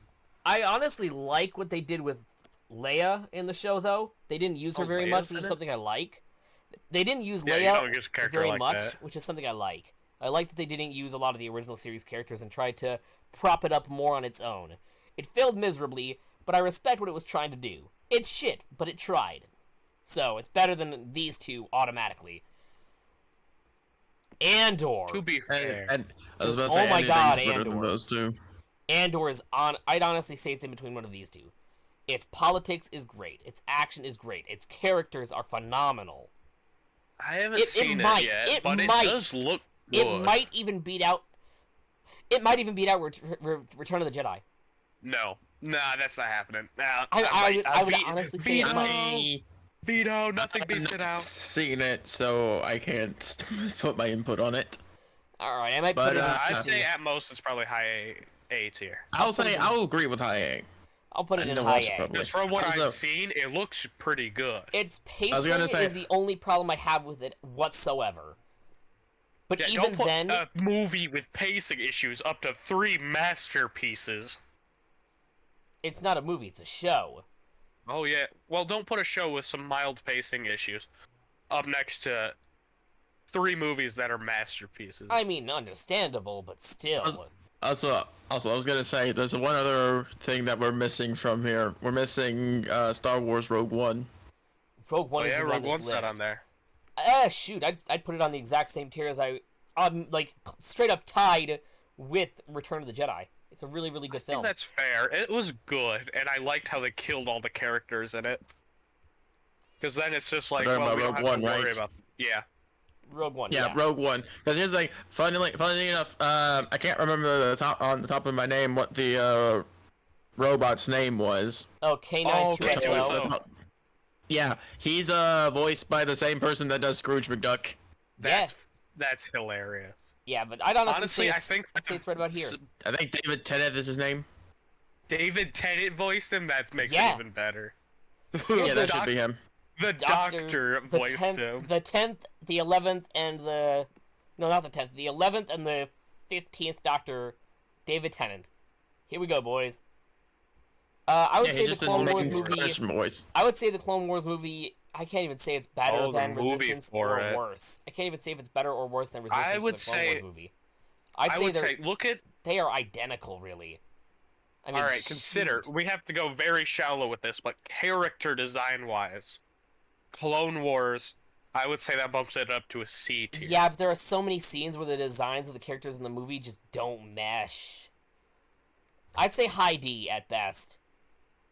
Speaker 1: I honestly like what they did with Leia in the show, though. They didn't use her very much, which is something I like. They didn't use Leia very much, which is something I like. I like that they didn't use a lot of the original series characters and tried to prop it up more on its own. It failed miserably, but I respect what it was trying to do. It's shit, but it tried. So, it's better than these 2 automatically. Andor.
Speaker 3: To be fair.
Speaker 4: I was about to say,
Speaker 1: oh my God, Andor.
Speaker 4: Than those 2.
Speaker 1: Andor is on... I'd honestly say it's in between one of these 2. Its politics is great. Its action is great. Its characters are phenomenal.
Speaker 3: I haven't seen it yet, but it does look good.
Speaker 1: It might even beat out... Return of the Jedi.
Speaker 3: No. Nah, that's not happening. Nah,
Speaker 1: I would honestly say it might.
Speaker 3: Veto, nothing beats it out.
Speaker 4: I've seen it, so I can't put my input on it.
Speaker 1: Alright, I might put it in
Speaker 3: I'd say at most it's probably high A tier.
Speaker 4: I'll agree with high A.
Speaker 1: I'll put it in high A.
Speaker 3: Because from what I've seen, it looks pretty good.
Speaker 1: Its pacing is the only problem I have with it whatsoever. But
Speaker 3: yeah,
Speaker 1: even
Speaker 3: don't put
Speaker 1: then,
Speaker 3: a movie with pacing issues up to 3 masterpieces.
Speaker 1: It's not a movie; it's a show.
Speaker 3: Oh yeah. Well, don't put a show with some mild pacing issues up next to 3 movies that are masterpieces.
Speaker 1: I mean, understandable, but still.
Speaker 4: Also, I was gonna say, there's one other thing that we're missing from here. We're missing Star Wars Rogue One.
Speaker 1: Rogue One is
Speaker 3: Rogue One's not on there.
Speaker 1: Shoot, I'd put it on the exact same tier as like straight up tied with Return of the Jedi. It's a really, really good film.
Speaker 3: I think that's fair. It was good, and I liked how they killed all the characters in it. Because then it's just like, well, we don't have to worry about... Yeah.
Speaker 1: Rogue One.
Speaker 4: Yeah, Rogue One. Because here's like, funnily enough, I can't remember on the top of my name what the robot's name was.
Speaker 1: Oh, K9QSO.
Speaker 4: Yeah, he's voiced by the same person that does Scrooge McDuck.
Speaker 3: That's hilarious.
Speaker 1: Yeah, but I'd honestly say I'd say it's right about here.
Speaker 4: I think David Tennant is his name.
Speaker 3: David Tennant voiced him? That makes it even better.
Speaker 4: Yeah, that should be him.
Speaker 3: The doctor voiced him.
Speaker 1: The 10th, the 11th, and the... No, not the 10th. The 11th and the 15th Doctor, David Tennant. Here we go, boys. I would say the Clone Wars movie... I would say the Clone Wars movie... I can't even say it's better than Resistance or worse. I can't even say if it's better or worse than Resistance or the Clone Wars movie.
Speaker 3: I would say, look at...
Speaker 1: They are identical, really. I mean,
Speaker 3: Alright, consider, we have to go very shallow with this, but character design-wise, Clone Wars, I would say that bumps it up to a C tier.
Speaker 1: Yeah, but there are so many scenes where the designs of the characters in the movie just don't mesh. I'd say high D at best.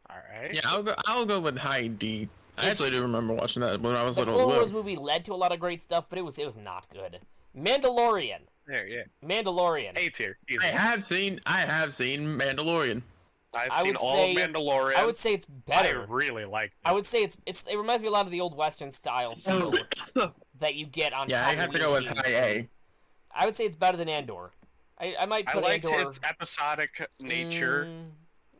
Speaker 3: Alright.
Speaker 4: Yeah, I'll go with high D. I actually do remember watching that when I was little as well.
Speaker 1: The Clone Wars movie led to a lot of great stuff, but it was not good. Mandalorian.
Speaker 3: There, yeah.
Speaker 1: Mandalorian.
Speaker 3: A tier.
Speaker 4: I have seen Mandalorian.
Speaker 3: I've seen all of Mandalorian.
Speaker 1: I would say it's better.
Speaker 3: I really like it.
Speaker 1: I would say it reminds me a lot of the old Western style feel that you get on
Speaker 4: I have to go with high A.
Speaker 1: I would say it's better than Andor. I might put
Speaker 3: I liked
Speaker 1: Andor...
Speaker 3: its episodic nature.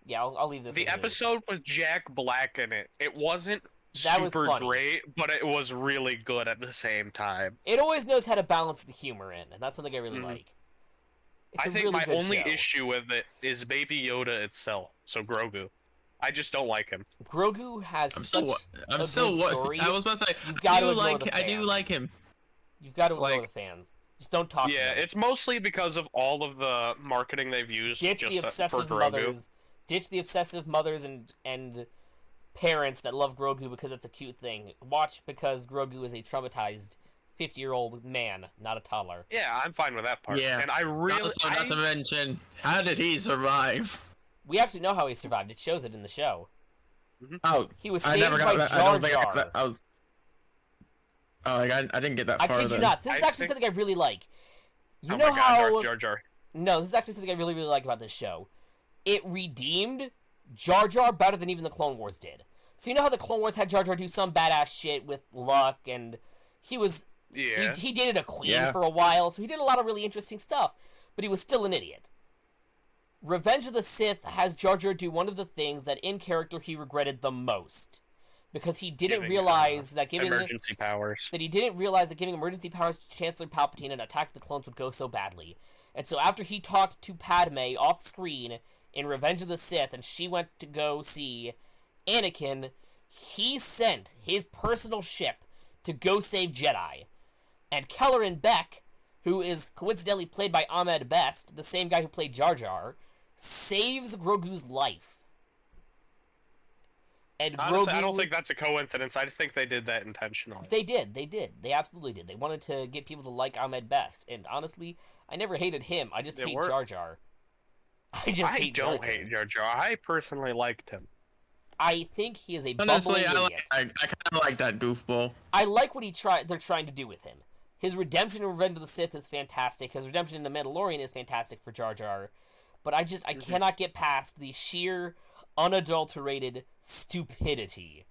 Speaker 1: Yeah, I'll leave this.
Speaker 3: The episode with Jack Black in it. It wasn't super great, but it was really good at the same time.
Speaker 1: It always knows how to balance the humor in, and that's something I really like.
Speaker 3: I think my only issue with it is Baby Yoda itself, so Grogu. I just don't like him.
Speaker 1: Grogu has story.
Speaker 4: I was about to say, I do like him.
Speaker 1: You've got to ignore the fans. Just don't talk to them.
Speaker 3: Yeah, it's mostly because of all of the marketing they've used
Speaker 1: Ditch the obsessive mothers and parents that love Grogu because it's a cute thing. Watch because Grogu is a traumatized 50-year-old man, not a toddler.
Speaker 3: Yeah, I'm fine with that part.
Speaker 4: Yeah,
Speaker 3: and I really...
Speaker 4: Also, not to mention, how did he survive?
Speaker 1: We actually know how he survived. It shows it in the show.
Speaker 4: Oh,
Speaker 1: he was saved by Jar Jar.
Speaker 4: I didn't get that far.
Speaker 1: I kid you not. This is actually something I really like. You know how... Jar Jar. No, this is actually something I really, really like about this show. It redeemed Jar Jar better than even the Clone Wars did. So you know how the Clone Wars had Jar Jar do some badass shit with luck, and he was...
Speaker 3: Yeah.
Speaker 1: He dated a queen for a while, so he did a lot of really interesting stuff, but he was still an idiot. Revenge of the Sith has Jar Jar do one of the things that in character he regretted the most. Because he didn't realize that giving
Speaker 3: emergency powers.
Speaker 1: That he didn't realize that giving emergency powers to Chancellor Palpatine and Attack of the Clones would go so badly. And so after he talked to Padme off screen in Revenge of the Sith and she went to go see Anakin, he sent his personal ship to go save Jedi. And Kelleran Beck, who is coincidentally played by Ahmed Best, the same guy who played Jar Jar, saves Grogu's life. And
Speaker 3: honestly, I don't think that's a coincidence. I think they did that intentionally.
Speaker 1: They did. They absolutely did. They wanted to get people to like Ahmed Best. And honestly, I never hated him. I just hate Jar Jar. I
Speaker 3: don't hate Jar Jar. I personally liked him.
Speaker 1: I think he is a bumbling idiot.
Speaker 4: I kind of like that goofball.
Speaker 1: I like what they're trying to do with him. His redemption in Revenge of the Sith is fantastic. His redemption in The Mandalorian is fantastic for Jar Jar. But I cannot get past the sheer, unadulterated stupidity.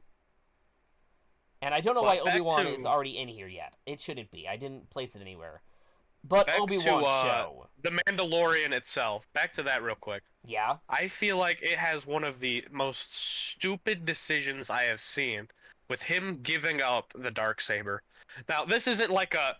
Speaker 1: And I don't know why Obi-Wan is already in here yet. It shouldn't be. I didn't place it anywhere. But Obi-Wan show.
Speaker 3: The Mandalorian itself. Back to that real quick.
Speaker 1: Yeah?
Speaker 3: I feel like it has one of the most stupid decisions I have seen with him giving up the Darksaber. Now, this isn't like a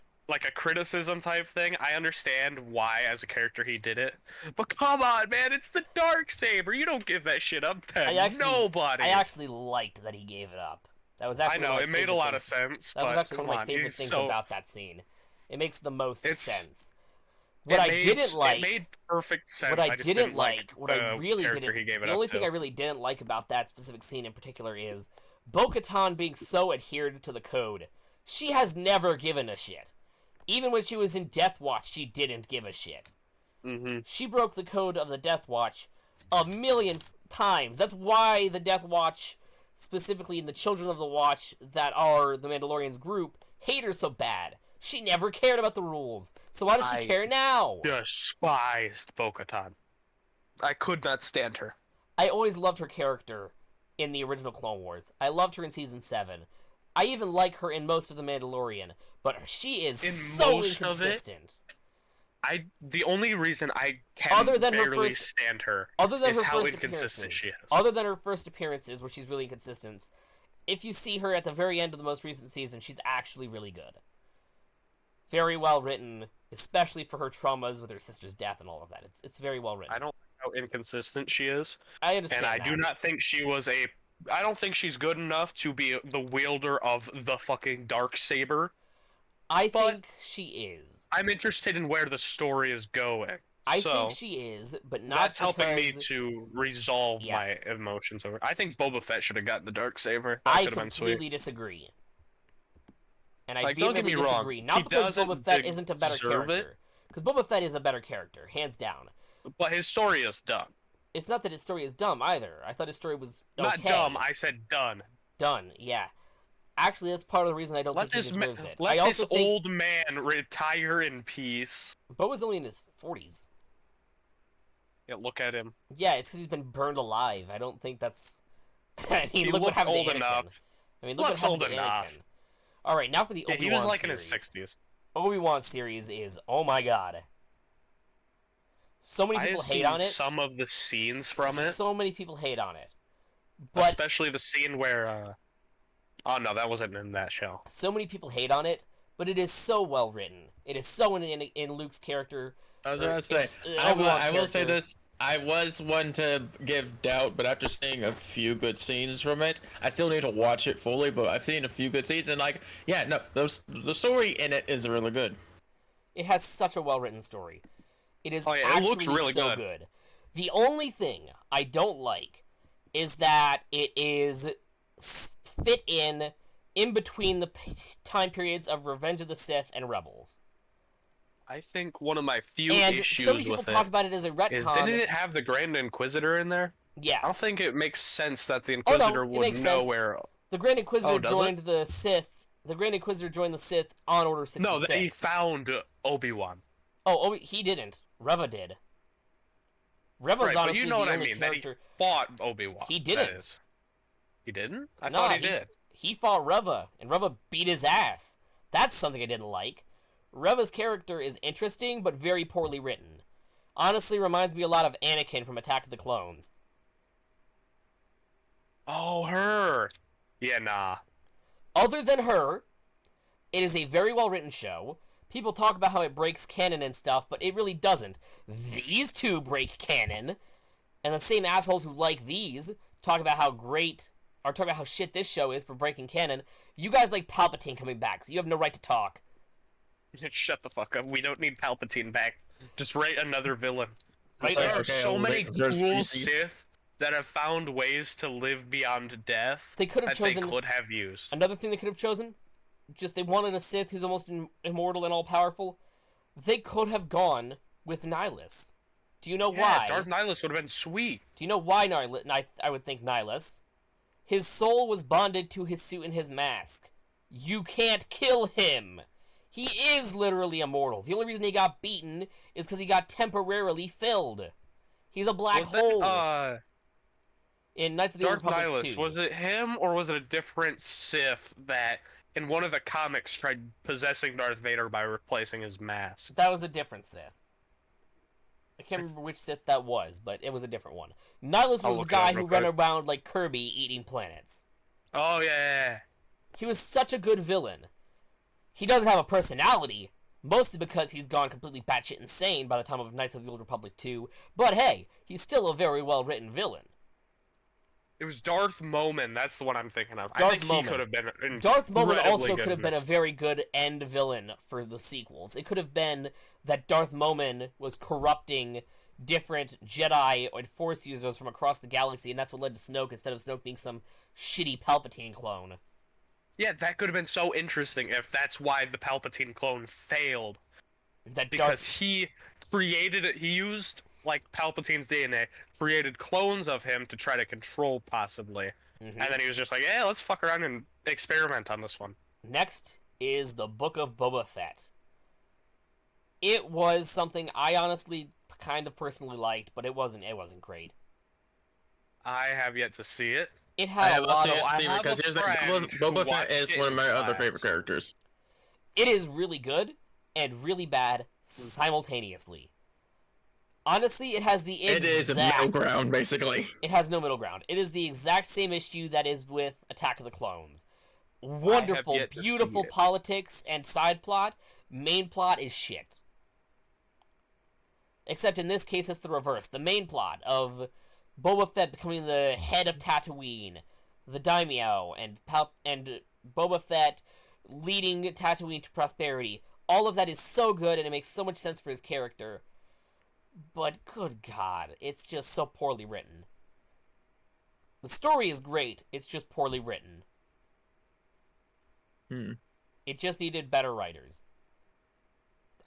Speaker 3: criticism type thing. I understand why, as a character, he did it. But come on, man, it's the Darksaber. You don't give that shit up to nobody.
Speaker 1: I actually liked that he gave it up. That was actually
Speaker 3: it made a lot of sense.
Speaker 1: That was actually one of my favorite things about that scene. It makes the most sense. What I didn't like...
Speaker 3: It made perfect sense.
Speaker 1: What I didn't like, the only thing I really didn't like about that specific scene in particular is Bo-Katan being so adhered to the code. She has never given a shit. Even when she was in Death Watch, she didn't give a shit.
Speaker 3: Mm-hmm.
Speaker 1: She broke the code of the Death Watch a million times. That's why the Death Watch, specifically in the Children of the Watch that are the Mandalorian's group, hate her so bad. She never cared about the rules. So why does she care now?
Speaker 3: Despised Bo-Katan. I could not stand her.
Speaker 1: I always loved her character in the original Clone Wars. I loved her in Season 7. I even like her in most of The Mandalorian, but she is so inconsistent.
Speaker 3: The only reason I can barely stand her is how inconsistent she is.
Speaker 1: Other than her first appearances, where she's really inconsistent, if you see her at the very end of the most recent season, she's actually really good. Very well written, especially for her traumas with her sister's death and all of that. It's very well written.
Speaker 3: I don't know how inconsistent she is.
Speaker 1: I understand.
Speaker 3: And I do not think she was I don't think she's good enough to be the wielder of the fucking Darksaber.
Speaker 1: I think she is.
Speaker 3: I'm interested in where the story is going.
Speaker 1: I think she is, but not
Speaker 3: that's helping me to resolve my emotions over. I think Boba Fett should have gotten the Darksaber.
Speaker 1: I completely disagree. And I vehemently disagree. Not because Boba Fett isn't a better character. Because Boba Fett is a better character, hands down.
Speaker 3: But his story is dumb.
Speaker 1: It's not that his story is dumb, either. I thought his story was okay.
Speaker 3: Not dumb, I said done.
Speaker 1: Done, yeah. Actually, that's part of the reason I don't think he deserves it.
Speaker 3: Let this old man retire in peace.
Speaker 1: Boba's only in his 40s.
Speaker 3: Yeah, look at him.
Speaker 1: Yeah, it's because he's been burned alive. I don't think that's... I mean, look what happened to Anakin.
Speaker 3: Enough.
Speaker 1: I mean, look what happened to Anakin. Alright, now for the Obi-Wan series.
Speaker 3: He was like in his 60s.
Speaker 1: Obi-Wan series is, oh my god. So many people hate on it.
Speaker 3: Some of the scenes from it.
Speaker 1: So many people hate on it. But
Speaker 3: especially the scene where, oh no, that wasn't in that show.
Speaker 1: So many people hate on it, but it is so well written. It is so in Luke's character.
Speaker 4: I was gonna say, I will say this. I was one to give doubt, but after seeing a few good scenes from it, I still need to watch it fully, but I've seen a few good scenes, and like, yeah, no, the story in it is really good.
Speaker 1: It has such a well-written story. It is
Speaker 3: it looks really
Speaker 1: so good. The only thing I don't like is that it is fit in between the time periods of Revenge of the Sith and Rebels.
Speaker 3: I think one of my few issues with it...
Speaker 1: some people talk about it as a retcon.
Speaker 3: Didn't it have the Grand Inquisitor in there?
Speaker 1: Yes.
Speaker 3: I don't think it makes sense that the Inquisitor would know where...
Speaker 1: The Grand Inquisitor joined the Sith. The Grand Inquisitor joined the Sith on Order 66.
Speaker 3: No, he found Obi-Wan.
Speaker 1: Oh, he didn't. Reva did. Reva's honestly the only character...
Speaker 3: He fought Obi-Wan.
Speaker 1: He didn't.
Speaker 3: He didn't? I thought he did.
Speaker 1: He fought Reva, and Reva beat his ass. That's something I didn't like. Reva's character is interesting, but very poorly written. Honestly, reminds me a lot of Anakin from Attack of the Clones.
Speaker 3: Oh, her! Yeah, nah.
Speaker 1: Other than her, it is a very well-written show. People talk about how it breaks canon and stuff, but it really doesn't. These two break canon, and the same assholes who like these talk about how great, or talk about how shit this show is for breaking canon. You guys like Palpatine coming back, so you have no right to talk.
Speaker 3: Shut the fuck up. We don't need Palpatine back. Just write another villain.
Speaker 1: Right?
Speaker 3: There are so many cool Sith that have found ways to live beyond death
Speaker 1: they could have chosen
Speaker 3: they could have used.
Speaker 1: Another thing they could have chosen, just they wanted a Sith who's almost immortal and all-powerful. They could have gone with Nihilus. Do you know why?
Speaker 3: Darth Nihilus would have been sweet.
Speaker 1: Do you know why I would think Nihilus? His soul was bonded to his suit and his mask. You can't kill him. He is literally immortal. The only reason he got beaten is because he got temporarily filled. He's a black hole. In Knights of the Old Republic
Speaker 3: Nihilus,
Speaker 1: 2.
Speaker 3: was it him or was it a different Sith that in one of the comics tried possessing Darth Vader by replacing his mask?
Speaker 1: That was a different Sith. I can't remember which Sith that was, but it was a different one. Nihilus was the guy who ran around like Kirby eating planets.
Speaker 3: Oh, yeah.
Speaker 1: He was such a good villain. He doesn't have a personality, mostly because he's gone completely batshit insane by the time of Knights of the Old Republic 2, but hey, he's still a very well-written villain.
Speaker 3: It was Darth Momin, that's the one I'm thinking of.
Speaker 1: Darth
Speaker 3: I think
Speaker 1: Momin.
Speaker 3: He could have been
Speaker 1: Darth Momin also could have been a very good end villain for the sequels. It could have been that Darth Momin was corrupting different Jedi or Force users from across the galaxy, and that's what led to Snoke, instead of Snoke being some shitty Palpatine clone.
Speaker 3: Yeah, that could have been so interesting if that's why the Palpatine clone failed. Because he created it, he used, like, Palpatine's DNA, created clones of him to try to control, possibly. Mm-hmm. And then he was just like, yeah, let's fuck around and experiment on this one.
Speaker 1: Next is the Book of Boba Fett. It was something I honestly kind of personally liked, but it wasn't great.
Speaker 3: I have yet to see it.
Speaker 1: It had a lot of...
Speaker 4: because Boba Fett is one of my other favorite characters.
Speaker 1: It is really good and really bad simultaneously. Honestly, it has the exact...
Speaker 4: It is a middle ground, basically.
Speaker 1: It has no middle ground. It is the exact same issue that is with Attack of the Clones. Wonderful, beautiful politics and side plot. Main plot is shit. Except in this case, it's the reverse. The main plot of Boba Fett becoming the head of Tatooine, the daimyo, and Boba Fett leading Tatooine to prosperity. All of that is so good, and it makes so much sense for his character. But, good God, it's just so poorly written. The story is great, it's just poorly written. It just needed better writers.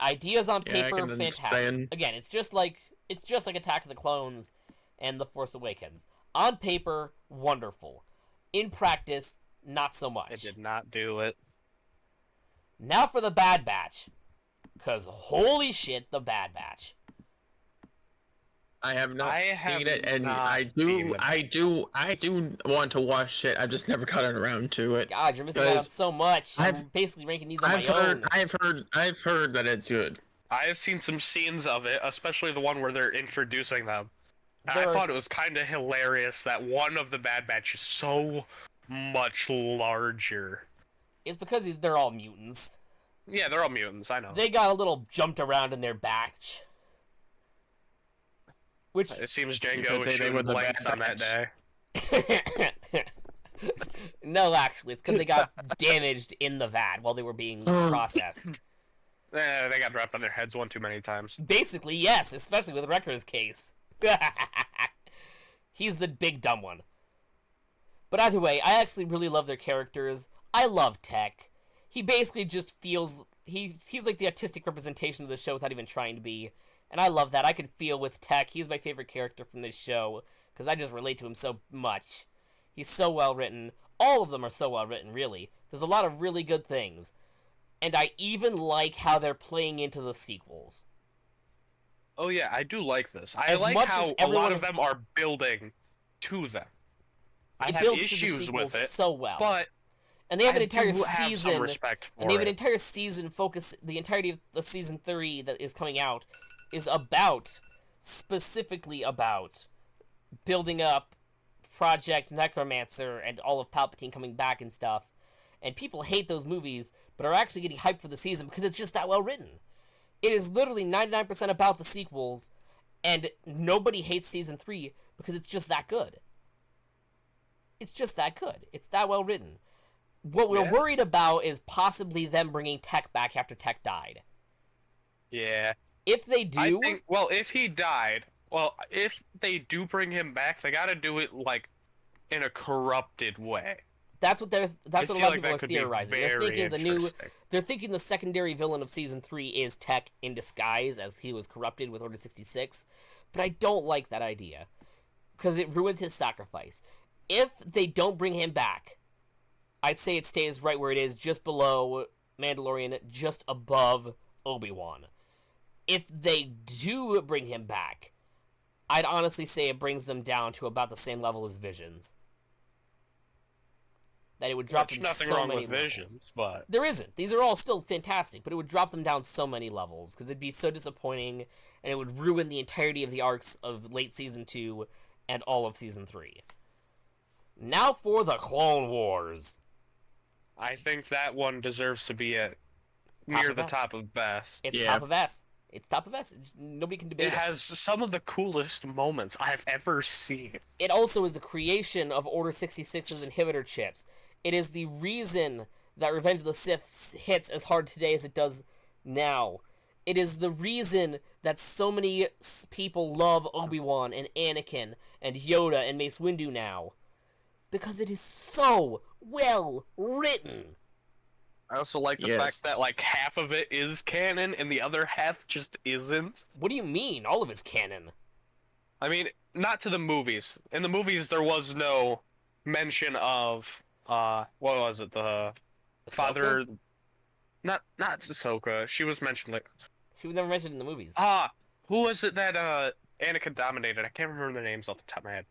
Speaker 1: Ideas on paper, fantastic. Again, it's just like Attack of the Clones and The Force Awakens. On paper, wonderful. In practice, not so much.
Speaker 3: It did not do it.
Speaker 1: Now for the Bad Batch. Because holy shit, the Bad Batch.
Speaker 4: I have not seen it, and I do want to watch it. I've just never gotten around to it.
Speaker 1: God, you're missing out on so much. I'm basically ranking these on my own.
Speaker 4: I've heard that it's good.
Speaker 3: I have seen some scenes of it, especially the one where they're introducing them. I thought it was kind of hilarious that one of the Bad Batch is so much larger.
Speaker 1: It's because they're all mutants.
Speaker 3: Yeah, they're all mutants, I know.
Speaker 1: They got a little jumped around in their batch. Which
Speaker 3: it seems Jango was shooting blanks on that day.
Speaker 1: No, actually, it's because they got damaged in the vat while they were being processed.
Speaker 3: They got dropped on their heads one too many times.
Speaker 1: Basically, yes, especially with Wrecker's case. He's the big dumb one. But either way, I actually really love their characters. I love Tech. He basically just feels... He's like the artistic representation of the show without even trying to be. And I love that. I can feel with Tech. He's my favorite character from this show, because I just relate to him so much. He's so well written. All of them are so well written, really. There's a lot of really good things. And I even like how they're playing into the sequels.
Speaker 3: Oh yeah, I do like this. I like how a lot of them are building to them. I have issues with it
Speaker 1: so well.
Speaker 3: But
Speaker 1: and they have an entire season. And they have an entire season focus. The entirety of the season 3 that is coming out is specifically about building up Project Necromancer and all of Palpatine coming back and stuff. And people hate those movies, but are actually getting hyped for the season because it's just that well written. It is literally 99% about the sequels, and nobody hates season 3 because it's just that good. It's just that good. It's that well written. What we're worried about is possibly them bringing Tech back after Tech died.
Speaker 3: Yeah.
Speaker 1: If they do...
Speaker 3: I think, well, if he died, if they do bring him back, they gotta do it, like, in a corrupted way.
Speaker 1: That's what a lot of people are theorizing. They're thinking the secondary villain of season 3 is Tech in disguise, as he was corrupted with Order 66. But I don't like that idea, because it ruins his sacrifice. If they don't bring him back, I'd say it stays right where it is, just below Mandalorian, just above Obi-Wan. If they do bring him back, I'd honestly say it brings them down to about the same level as Visions. That it would drop them so many levels.
Speaker 3: Visions, but
Speaker 1: there isn't. These are all still fantastic, but it would drop them down so many levels because it'd be so disappointing, and it would ruin the entirety of the arcs of late season 2 and all of season 3. Now for the Clone Wars.
Speaker 3: I think that one deserves to be near the top of best.
Speaker 1: It's top of S. It's top of S. Nobody can debate it.
Speaker 3: It has some of the coolest moments I've ever seen.
Speaker 1: It also is the creation of Order 66's inhibitor chips. It is the reason that Revenge of the Sith hits as hard today as it does now. It is the reason that so many people love Obi-Wan and Anakin and Yoda and Mace Windu now. Because it is so well written.
Speaker 3: I also like the fact that, like, half of it is canon and the other half just isn't.
Speaker 1: What do you mean? All of it's canon.
Speaker 3: I mean, not to the movies. In the movies, there was no mention of, what was it, the father... Not Ahsoka. She was mentioned, like...
Speaker 1: She was never mentioned in the movies.
Speaker 3: Who was it that, Anakin dominated? I can't remember their names off the top of my head.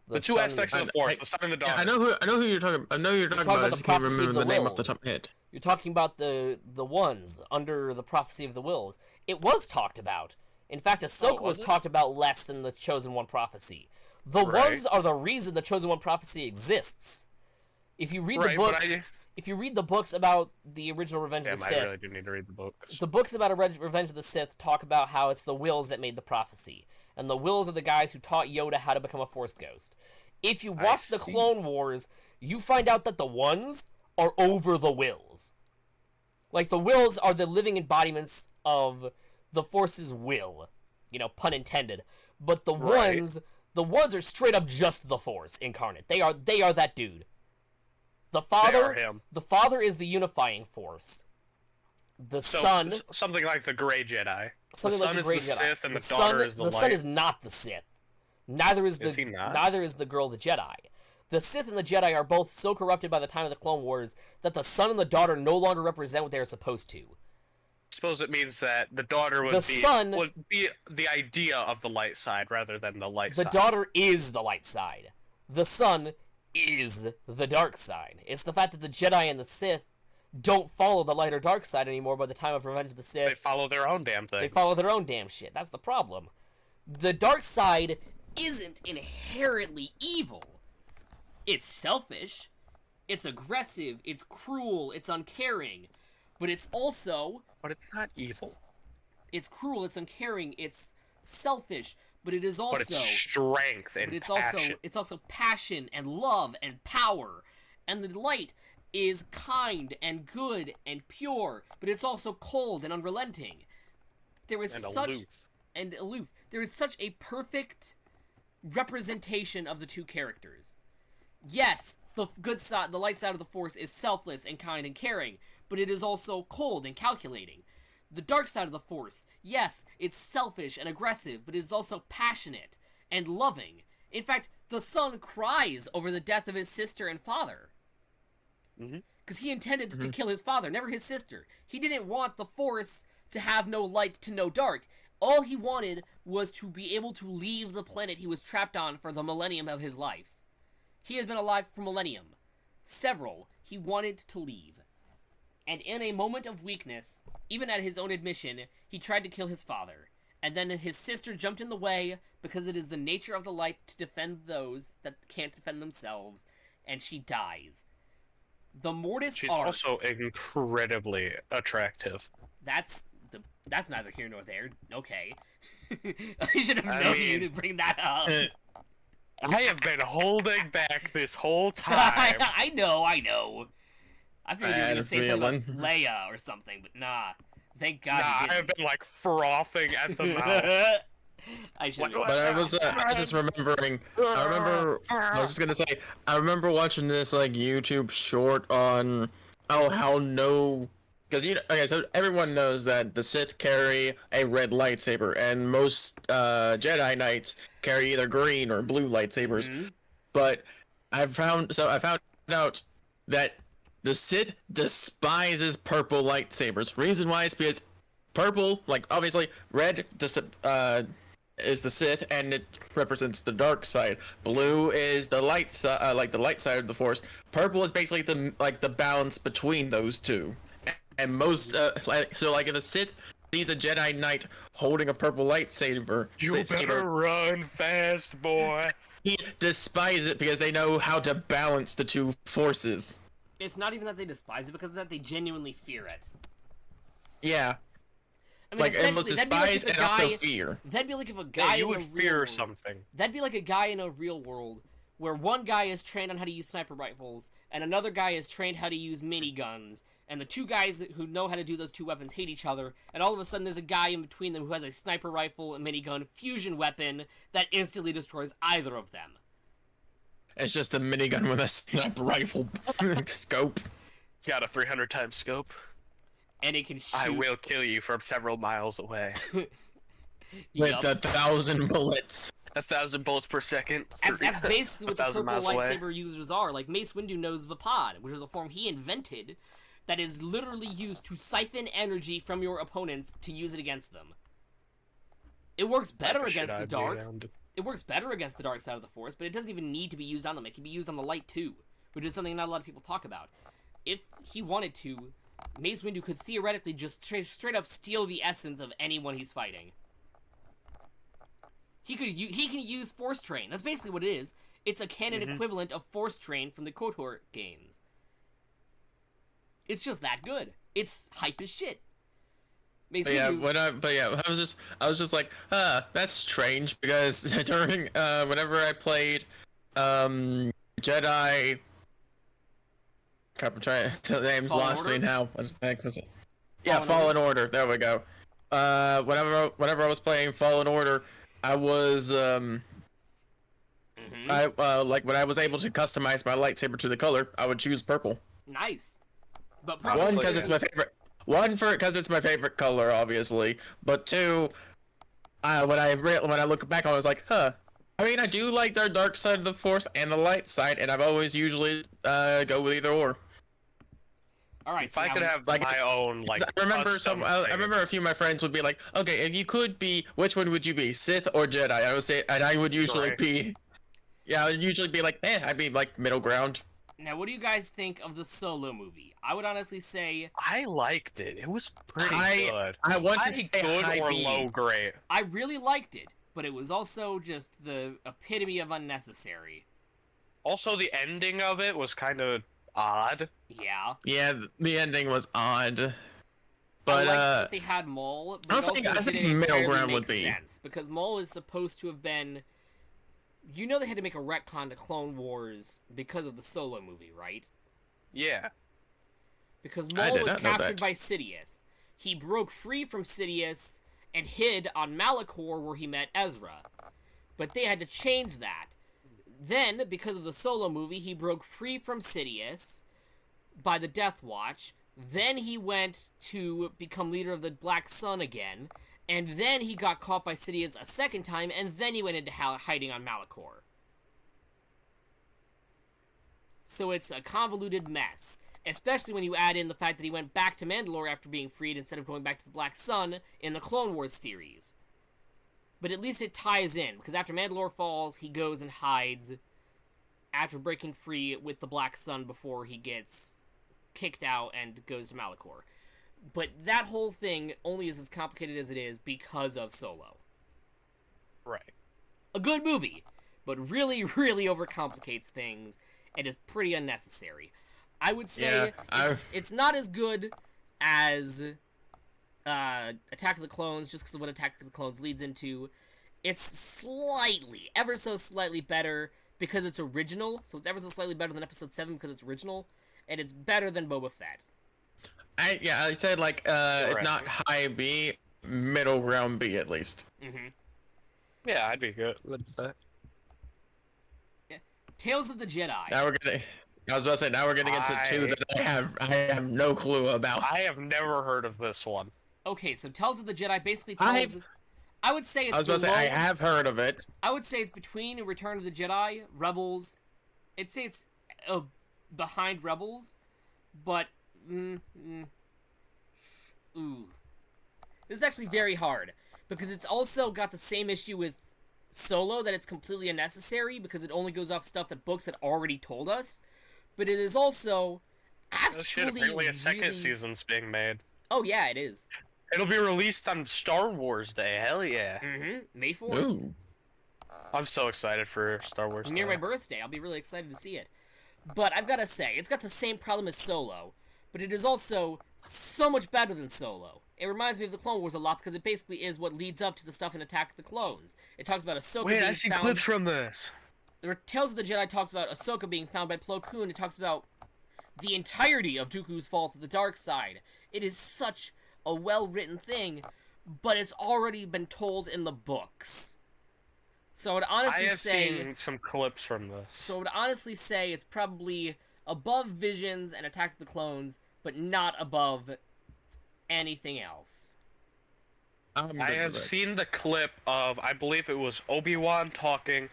Speaker 3: The two aspects of the Force, the sun and the dawn.
Speaker 4: I know who you're talking about. I know you're talking about. I just can't remember the name off the top of my head.
Speaker 1: You're talking about the ones under the prophecy of the Wills. It was talked about. In fact, Ahsoka was talked about less than the Chosen One prophecy. The ones are the reason the Chosen One prophecy exists. If you read the books, if you read the books about the original Revenge of the Sith,
Speaker 3: I really do need to read the books.
Speaker 1: The books about Revenge of the Sith talk about how it's the Wills that made the prophecy, and the Wills are the guys who taught Yoda how to become a Force ghost. If you watch the Clone Wars, you find out that the ones are over the Wills. Like, the Wills are the living embodiments of the Force's will, you know, pun intended. But the ones are straight up just the Force incarnate. They are that dude. The Father is the unifying force. The Son,
Speaker 3: something like the Grey Jedi.
Speaker 1: The Son
Speaker 3: is the Sith, and the daughter is the Light.
Speaker 1: The Son is not the Sith. Neither is the girl the Jedi. The Sith and the Jedi are both so corrupted by the time of the Clone Wars that the son and the daughter no longer represent what they are supposed to.
Speaker 3: I suppose it means that the daughter would be the idea of the light side rather than the light side.
Speaker 1: The daughter is the light side. The son is the dark side. It's the fact that the Jedi and the Sith don't follow the light or dark side anymore by the time of Revenge of the Sith.
Speaker 3: They follow their own damn things.
Speaker 1: They follow their own damn shit. That's the problem. The dark side isn't inherently evil. It's selfish, it's aggressive, it's cruel, it's uncaring, but it's also...
Speaker 3: But it's not evil.
Speaker 1: It's cruel, it's uncaring, it's selfish, but it is also...
Speaker 3: But it's strength and passion.
Speaker 1: It's also passion and love and power. And the light is kind and good and pure, but it's also cold and unrelenting. There is aloof. There is such a perfect representation of the two characters. Yes, the good side, the light side of the Force is selfless and kind and caring, but it is also cold and calculating. The dark side of the Force, yes, it's selfish and aggressive, but it is also passionate and loving. In fact, the son cries over the death of his sister and father. Because he intended to kill his father, never his sister. He didn't want the Force to have no light to no dark. All he wanted was to be able to leave the planet he was trapped on for the millennium of his life. He has been alive for millennium. Several. He wanted to leave. And in a moment of weakness, even at his own admission, he tried to kill his father. And then his sister jumped in the way because it is the nature of the light to defend those that can't defend themselves, and she dies. The Mortis
Speaker 3: She's
Speaker 1: arc,
Speaker 3: also incredibly attractive.
Speaker 1: That's neither here nor there. Okay. I should have known you to bring that up.
Speaker 3: I have been holding back this whole time.
Speaker 1: I know. I figured you were going to say something about Leia or something, but nah. Thank God you didn't.
Speaker 3: I've been, like, frothing at the mouth.
Speaker 4: I was just remembering. I was just gonna say. I remember watching this like YouTube short on because so everyone knows that the Sith carry a red lightsaber, and most Jedi Knights carry either green or blue lightsabers. But I found out that the Sith despises purple lightsabers. Reason why is because purple, like obviously, red is the Sith, and it represents the dark side. Blue is the light side, like the light side of the Force. Purple is basically the balance between those two. And most if a Sith sees a Jedi Knight holding a purple lightsaber,
Speaker 3: you better run fast, boy.
Speaker 4: He despises it because they know how to balance the two forces.
Speaker 1: It's not even that they despise it, because of that they genuinely fear it.
Speaker 4: Yeah.
Speaker 1: I mean,
Speaker 4: and despise and also fear.
Speaker 1: That'd be like if a guy
Speaker 3: you would fear something.
Speaker 1: That'd be like a guy in a real world where one guy is trained on how to use sniper rifles, and another guy is trained how to use miniguns, and the two guys who know how to do those two weapons hate each other, and all of a sudden there's a guy in between them who has a sniper rifle, a minigun, fusion weapon that instantly destroys either of them.
Speaker 4: It's just a minigun with a sniper rifle scope.
Speaker 3: It's got a 300 times scope.
Speaker 1: And it can shoot.
Speaker 3: I will kill you from several miles away.
Speaker 4: With 1,000 bullets.
Speaker 3: 1,000 bullets per second.
Speaker 1: That's basically what the purple lightsaber users are. Like, Mace Windu knows Vapad, which is a form he invented that is literally used to siphon energy from your opponents to use it against them. It works better against the dark. It works better against the dark side of the Force, but it doesn't even need to be used on them. It can be used on the light too, which is something not a lot of people talk about. If he wanted to, Mace Windu could theoretically just straight up steal the essence of anyone he's fighting. He can use Force Train. That's basically what it is. It's a canon equivalent of Force Train from the KOTOR games. It's just that good. It's hype as shit.
Speaker 4: I was just like, that's strange, because during whenever I played Jedi, I'm trying, the name's lost me now. What the heck was it? Fallen Order. There we go. Whenever I was playing Fallen Order, I was like when I was able to customize my lightsaber to the color, I would choose purple.
Speaker 1: Nice. But
Speaker 4: one, because it's my favorite. One, because it's my favorite color, obviously. But two, when I look back, I was like, I mean, I do like their dark side of the Force and the light side, and I've always usually go with either or.
Speaker 1: All right.
Speaker 3: If I could have my own, like,
Speaker 4: I remember a few of my friends would be like, okay, if you could be, which one would you be, Sith or Jedi? I would say, and I would usually be, I would usually be like, I'd be like middle ground.
Speaker 1: Now, what do you guys think of the Solo movie? I would honestly say
Speaker 3: I liked it. It was pretty good.
Speaker 4: I want to say
Speaker 3: good or low grade.
Speaker 1: I really liked it, but it was also just the epitome of unnecessary.
Speaker 3: Also, the ending of it was kind of odd.
Speaker 1: Yeah.
Speaker 4: Yeah, the ending was odd. But
Speaker 1: that they had Maul, but
Speaker 4: I think middle ground would be
Speaker 1: sense, because Maul is supposed to have been. You know they had to make a retcon to Clone Wars because of the Solo movie, right?
Speaker 3: Yeah.
Speaker 1: Because Maul was captured by Sidious. He broke free from Sidious and hid on Malachor where he met Ezra. But they had to change that. Then, because of the Solo movie, he broke free from Sidious by the Death Watch. Then he went to become leader of the Black Sun again. And then he got caught by Sidious a second time, and then he went into hiding on Malachor. So it's a convoluted mess. Especially when you add in the fact that he went back to Mandalore after being freed instead of going back to the Black Sun in the Clone Wars series. But at least it ties in, because after Mandalore falls, he goes and hides after breaking free with the Black Sun before he gets kicked out and goes to Malachor. But that whole thing only is as complicated as it is because of Solo.
Speaker 3: Right.
Speaker 1: A good movie, but really, really overcomplicates things and is pretty unnecessary. I would say it's not as good as Attack of the Clones, just because of what Attack of the Clones leads into. It's slightly, ever so slightly better because it's original, so it's ever so slightly better than Episode 7 because it's original, and it's better than Boba Fett.
Speaker 4: I said, like, if not high B, middle ground B at least.
Speaker 1: Mm-hmm.
Speaker 3: Yeah, I'd be good with that.
Speaker 1: Yeah. Tales of the Jedi.
Speaker 4: Now I was about to say, now we're gonna get to two that I have no clue about.
Speaker 3: I have never heard of this one.
Speaker 1: Okay, so Tales of the Jedi basically tells... I would say it's
Speaker 4: I was about to say, I have heard of it.
Speaker 1: I would say it's between Return of the Jedi, Rebels. I'd say it's behind Rebels, but... Ooh. This is actually very hard, because it's also got the same issue with Solo, that it's completely unnecessary, because it only goes off stuff that books had already told us, but it is also actually
Speaker 3: apparently a second season's being made.
Speaker 1: Oh yeah, it is.
Speaker 3: It'll be released on Star Wars Day, hell yeah.
Speaker 1: Mm-hmm, May 4th.
Speaker 4: Ooh.
Speaker 3: I'm so excited for Star Wars Day.
Speaker 1: Near my birthday, I'll be really excited to see it. But I've got to say, it's got the same problem as Solo, but it is also so much better than Solo. It reminds me of the Clone Wars a lot because it basically is what leads up to the stuff in Attack of the Clones. It talks about Ahsoka being found...
Speaker 3: Wait, I've seen clips from this.
Speaker 1: The Tales of the Jedi talks about Ahsoka being found by Plo Koon. It talks about the entirety of Dooku's fall to the dark side. It is such a well-written thing, but it's already been told in the books. So I would honestly say...
Speaker 3: I have seen some clips from this.
Speaker 1: So I would honestly say it's probably above Visions and Attack of the Clones, but not above anything else.
Speaker 3: I have seen the clip of, I believe it was Obi-Wan talking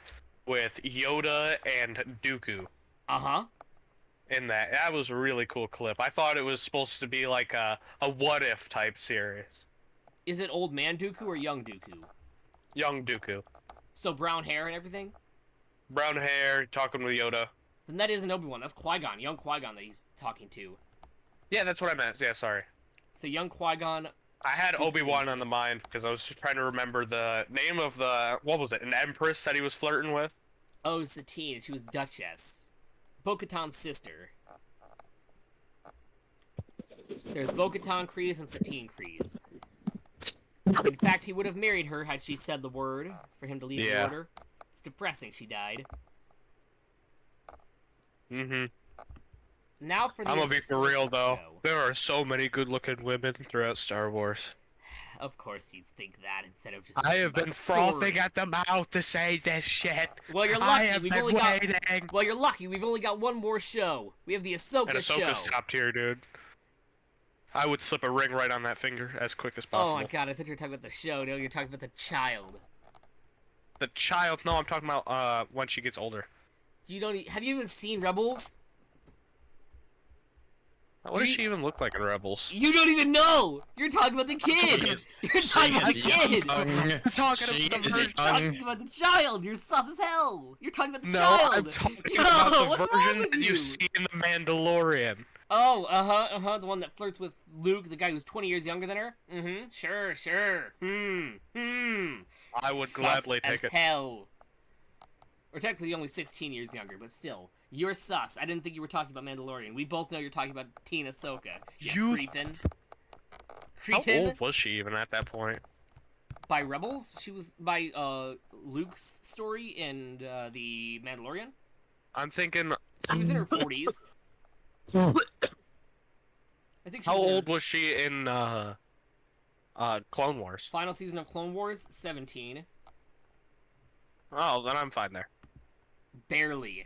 Speaker 3: with Yoda and Dooku.
Speaker 1: Uh-huh.
Speaker 3: In that. That was a really cool clip. I thought it was supposed to be like a what-if type series.
Speaker 1: Is it old man Dooku or young Dooku?
Speaker 3: Young Dooku.
Speaker 1: So brown hair and everything?
Speaker 3: Brown hair, talking with Yoda.
Speaker 1: Then that isn't Obi-Wan, that's Qui-Gon, young Qui-Gon that he's talking to.
Speaker 3: Yeah, that's what I meant. Yeah, sorry.
Speaker 1: So young Qui-Gon.
Speaker 3: I had Obi-Wan on the mind because I was just trying to remember the name of the, what was it, an empress that he was flirting with?
Speaker 1: Oh, Satine. She was Duchess. Bo-Katan's sister. There's Bo-Katan Kryze and Satine Kryze. In fact, he would have married her had she said the word for him to leave the order. It's depressing she died.
Speaker 3: Mm-hmm.
Speaker 1: Now for the
Speaker 3: I'm gonna be for real though. There are so many good-looking women throughout Star Wars.
Speaker 1: Of course you'd think that instead of just.
Speaker 3: I have been frothing at the mouth to say this shit.
Speaker 1: Well, you're lucky. Well, you're lucky. We've only got one more show. We have the Ahsoka show.
Speaker 3: And Ahsoka's top tier, dude. I would slip a ring right on that finger as quick as possible.
Speaker 1: Oh my god, I thought you were talking about the show. No, you're talking about the child.
Speaker 3: The child? No, I'm talking about when she gets older.
Speaker 1: Have you even seen Rebels?
Speaker 3: What does she even look like in Rebels?
Speaker 1: You don't even know! You're talking about the kid! You're talking about the kid!
Speaker 3: You're talking
Speaker 1: about the child! You're sus as hell! You're talking about the
Speaker 3: child!
Speaker 1: No,
Speaker 3: I'm talking about the version that you see in The Mandalorian.
Speaker 1: Oh, the one that flirts with Luke, the guy who's 20 years younger than her? Mm-hmm, sure.
Speaker 3: I would gladly take it.
Speaker 1: Hell. Or technically only 16 years younger, but still. You're sus. I didn't think you were talking about Mandalorian. We both know you're talking about Teen Ahsoka. You cretin.
Speaker 3: How old was she even at that point?
Speaker 1: By Rebels? She was by Luke's story in the Mandalorian?
Speaker 3: I'm thinking...
Speaker 1: She was in her 40s. I think.
Speaker 3: How old was she in Clone Wars?
Speaker 1: Final season of Clone Wars, 17.
Speaker 3: Oh, then I'm fine there.
Speaker 1: Barely.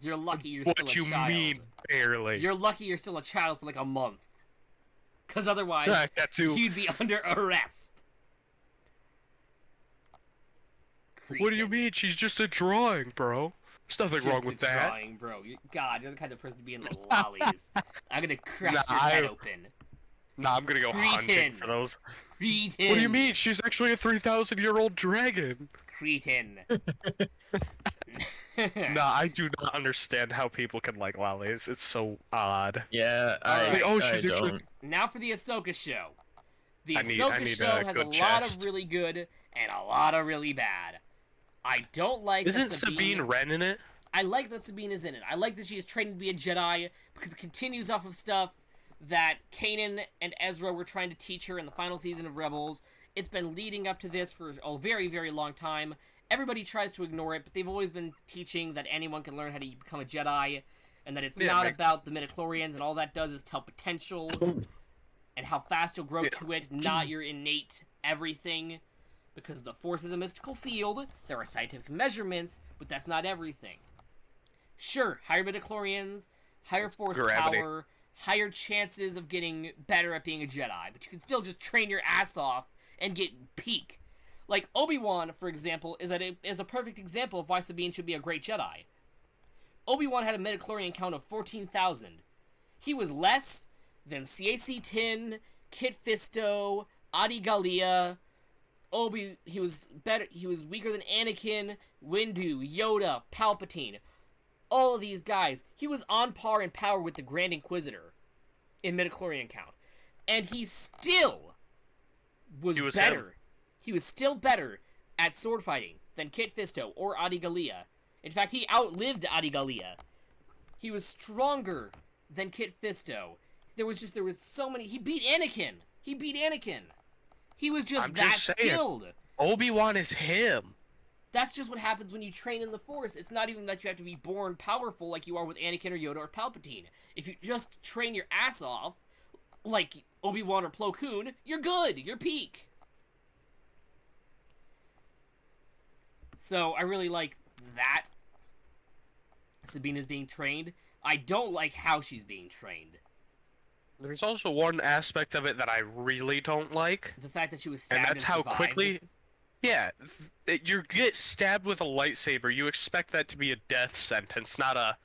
Speaker 1: You're lucky you're still a child. What you mean,
Speaker 3: barely?
Speaker 1: You're lucky you're still a child for like a month. Because otherwise, you'd be under arrest.
Speaker 3: What do you mean? She's just a drawing, bro. There's nothing wrong with that.
Speaker 1: Drawing, bro. God, you're the kind of person to be in the lollies. I'm gonna crack your head open.
Speaker 3: Nah, I'm gonna go hunting for those.
Speaker 1: Cretin.
Speaker 3: What do you mean? She's actually a 3,000-year-old dragon.
Speaker 1: Cretin.
Speaker 3: Nah, I do not understand how people can like lollies. It's so odd.
Speaker 4: Yeah, I don't.
Speaker 1: Now for the Ahsoka show. The Ahsoka show has a lot of really good and a lot of really bad. I don't like.
Speaker 3: Isn't Sabine Wren in it?
Speaker 1: I like that Sabine is in it. I like that she is trained to be a Jedi because it continues off of stuff that Kanan and Ezra were trying to teach her in the final season of Rebels. It's been leading up to this for a very, very long time. Everybody tries to ignore it, but they've always been teaching that anyone can learn how to become a Jedi, and that it's not about the midichlorians, and all that does is tell potential and how fast you'll grow to it, not your innate everything. Because the Force is a mystical field, there are scientific measurements, but that's not everything. Sure, higher midichlorians, higher Force power, higher chances of getting better at being a Jedi, but you can still just train your ass off and get peak. Like, Obi-Wan, for example, is a perfect example of why Sabine should be a great Jedi. Obi-Wan had a midichlorian count of 14,000. He was less than CAC-10, Kit Fisto, Adi Gallia. He was weaker than Anakin, Windu, Yoda, Palpatine. All of these guys. He was on par in power with the Grand Inquisitor in midichlorian count. And he still was better. He was still better at sword fighting than Kit Fisto or Adi Gallia. In fact, he outlived Adi Gallia. He was stronger than Kit Fisto. There was so many. He beat Anakin. He was just skilled.
Speaker 3: Obi-Wan is him.
Speaker 1: That's just what happens when you train in the Force. It's not even that you have to be born powerful like you are with Anakin or Yoda or Palpatine. If you just train your ass off, like Obi-Wan or Plo Koon, you're good. You're peak. So I really like that Sabine is being trained. I don't like how she's being trained.
Speaker 3: There's also one aspect of it that I really don't like.
Speaker 1: The fact that she was stabbed
Speaker 3: and that's how
Speaker 1: survived.
Speaker 3: Quickly... Yeah, you get stabbed with a lightsaber, you expect that to be a death sentence, not a,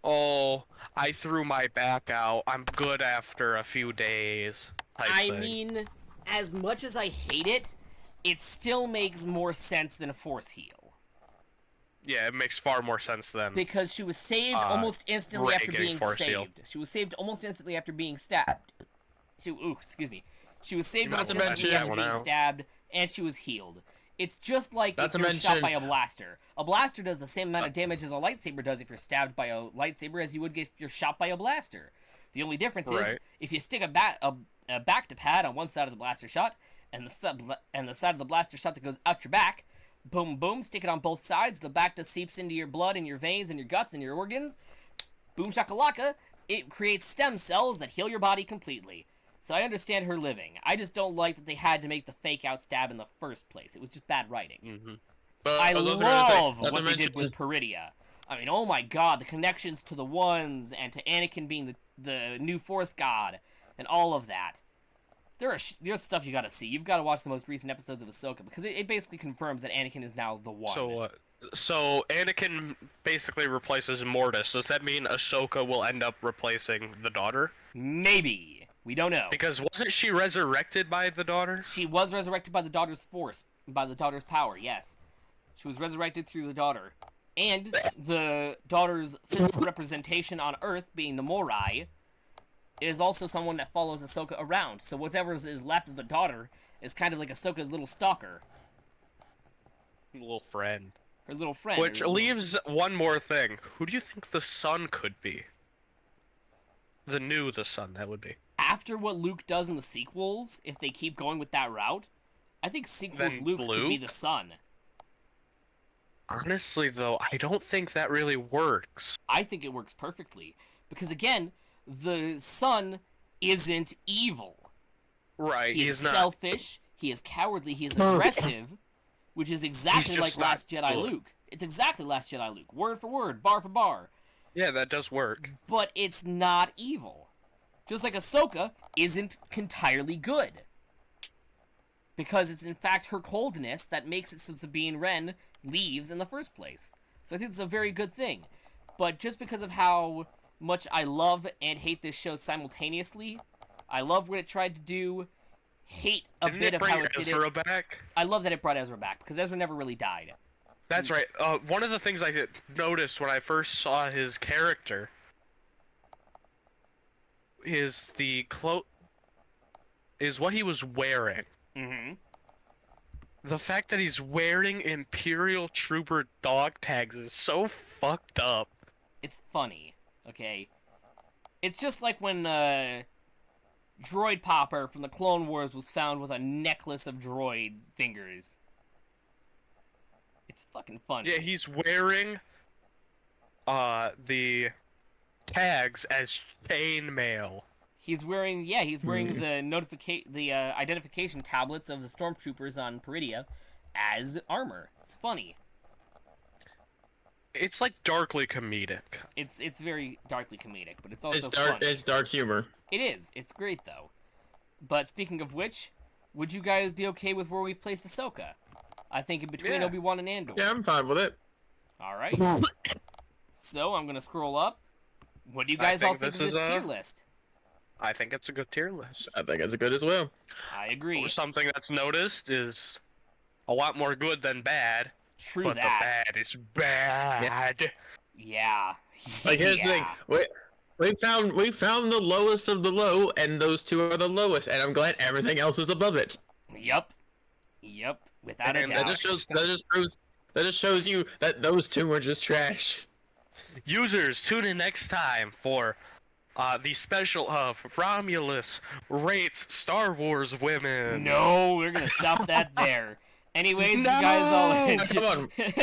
Speaker 3: oh, I threw my back out, I'm good after a few days type thing.
Speaker 1: Mean, as much as I hate it, it still makes more sense than a Force heal.
Speaker 3: Yeah, it makes far more sense than...
Speaker 1: Because she was saved almost instantly after being saved. She was saved almost instantly after being stabbed. Excuse me. She was saved almost instantly after being stabbed, and she was healed. It's just like if you're shot by a blaster. A blaster does the same amount of damage as a lightsaber does if you're stabbed by a lightsaber as you would if you're shot by a blaster. The only difference is, if you stick a back-to-pad on one side of the blaster shot, and the side of the blaster shot that goes out your back, boom, boom, stick it on both sides, the back just seeps into your blood and your veins and your guts and your organs, boom shakalaka, it creates stem cells that heal your body completely. So I understand her living. I just don't like that they had to make the fake-out stab in the first place. It was just bad writing.
Speaker 3: Mm-hmm.
Speaker 1: I love what they did with Peridia. I mean, oh my god, the connections to the Ones and to Anakin being the new Force God and all of that. There's stuff you gotta see. You've got to watch the most recent episodes of Ahsoka because it basically confirms that Anakin is now the One.
Speaker 3: So Anakin basically replaces Mortis. Does that mean Ahsoka will end up replacing the daughter?
Speaker 1: Maybe. We don't know.
Speaker 3: Because wasn't she resurrected by the daughter?
Speaker 1: She was resurrected by the daughter's force, by the daughter's power, yes. She was resurrected through the daughter. And the daughter's physical representation on Earth, being the Morai, is also someone that follows Ahsoka around. So whatever is left of the daughter is kind of like Ahsoka's little stalker.
Speaker 3: Little friend.
Speaker 1: Her little friend.
Speaker 3: Which leaves one more thing. Who do you think the son could be? The son, that would be.
Speaker 1: After what Luke does in the sequels, if they keep going with that route, I think sequels Luke could be the son.
Speaker 3: Honestly, though, I don't think that really works.
Speaker 1: I think it works perfectly. Because, again, the son isn't evil.
Speaker 3: Right,
Speaker 1: he is selfish, he is cowardly, he is aggressive, which is exactly like Last Jedi Luke. It's exactly Last Jedi Luke. Word for word, bar for bar.
Speaker 3: Yeah, that does work.
Speaker 1: But it's not evil. Just like Ahsoka isn't entirely good. Because it's in fact her coldness that makes it so Sabine Wren leaves in the first place. So I think it's a very good thing. But just because of how much I love and hate this show simultaneously, I love what it tried to do, hate a bit of how it did
Speaker 3: Ezra back?
Speaker 1: I love that it brought Ezra back, because Ezra never really died.
Speaker 3: That's right. One of the things I noticed when I first saw his character is is what he was wearing.
Speaker 1: Mm-hmm.
Speaker 3: The fact that he's wearing Imperial Trooper dog tags is so fucked up.
Speaker 1: It's funny, okay? It's just like when Droid Popper from the Clone Wars was found with a necklace of droid fingers. It's fucking funny.
Speaker 3: Yeah, he's wearing the tags as chainmail.
Speaker 1: He's wearing the identification tablets of the stormtroopers on Peridia as armor. It's funny.
Speaker 3: It's like darkly comedic.
Speaker 1: It's very darkly comedic, but it's also
Speaker 4: funny. It's dark humor.
Speaker 1: It is. It's great though. But speaking of which, would you guys be okay with where we've placed Ahsoka? I think in between Obi-Wan and Andor.
Speaker 4: Yeah, I'm fine with it.
Speaker 1: All right. So I'm gonna scroll up. What do you guys all think of this tier list?
Speaker 3: I think it's a good tier list.
Speaker 4: I think it's good as well.
Speaker 1: I agree.
Speaker 3: Something that's noticed is a lot more good than bad.
Speaker 1: True
Speaker 3: but
Speaker 1: that.
Speaker 3: the bad is bad.
Speaker 1: Yeah.
Speaker 4: Like here's the thing. We found the lowest of the low, and those two are the lowest, and I'm glad everything else is above it.
Speaker 1: Yep. Without a doubt.
Speaker 4: That just shows you that those two are just trash.
Speaker 3: Users, tune in next time for the special of Romulus rates Star Wars women.
Speaker 1: No, we're gonna stop that there. Anyways, you guys all enjoyed. If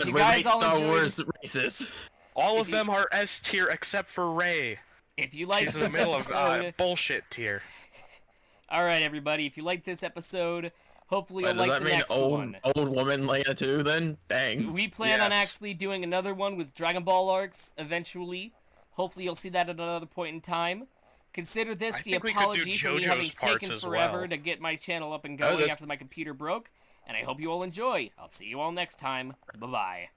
Speaker 1: you guys all
Speaker 4: Star Wars races.
Speaker 3: All of them are S tier except for Rey.
Speaker 1: If you like
Speaker 3: She's in the middle of bullshit tier.
Speaker 1: Alright, everybody, if you like this episode, hopefully you'll like the next one.
Speaker 4: Old woman Leia too, then? Dang.
Speaker 1: We plan on actually doing another one with Dragon Ball arcs eventually. Hopefully you'll see that at another point in time. Consider this the apology for me having taken forever to get my channel up and going after my computer broke. And I hope you all enjoy. I'll see you all next time. Bye-bye.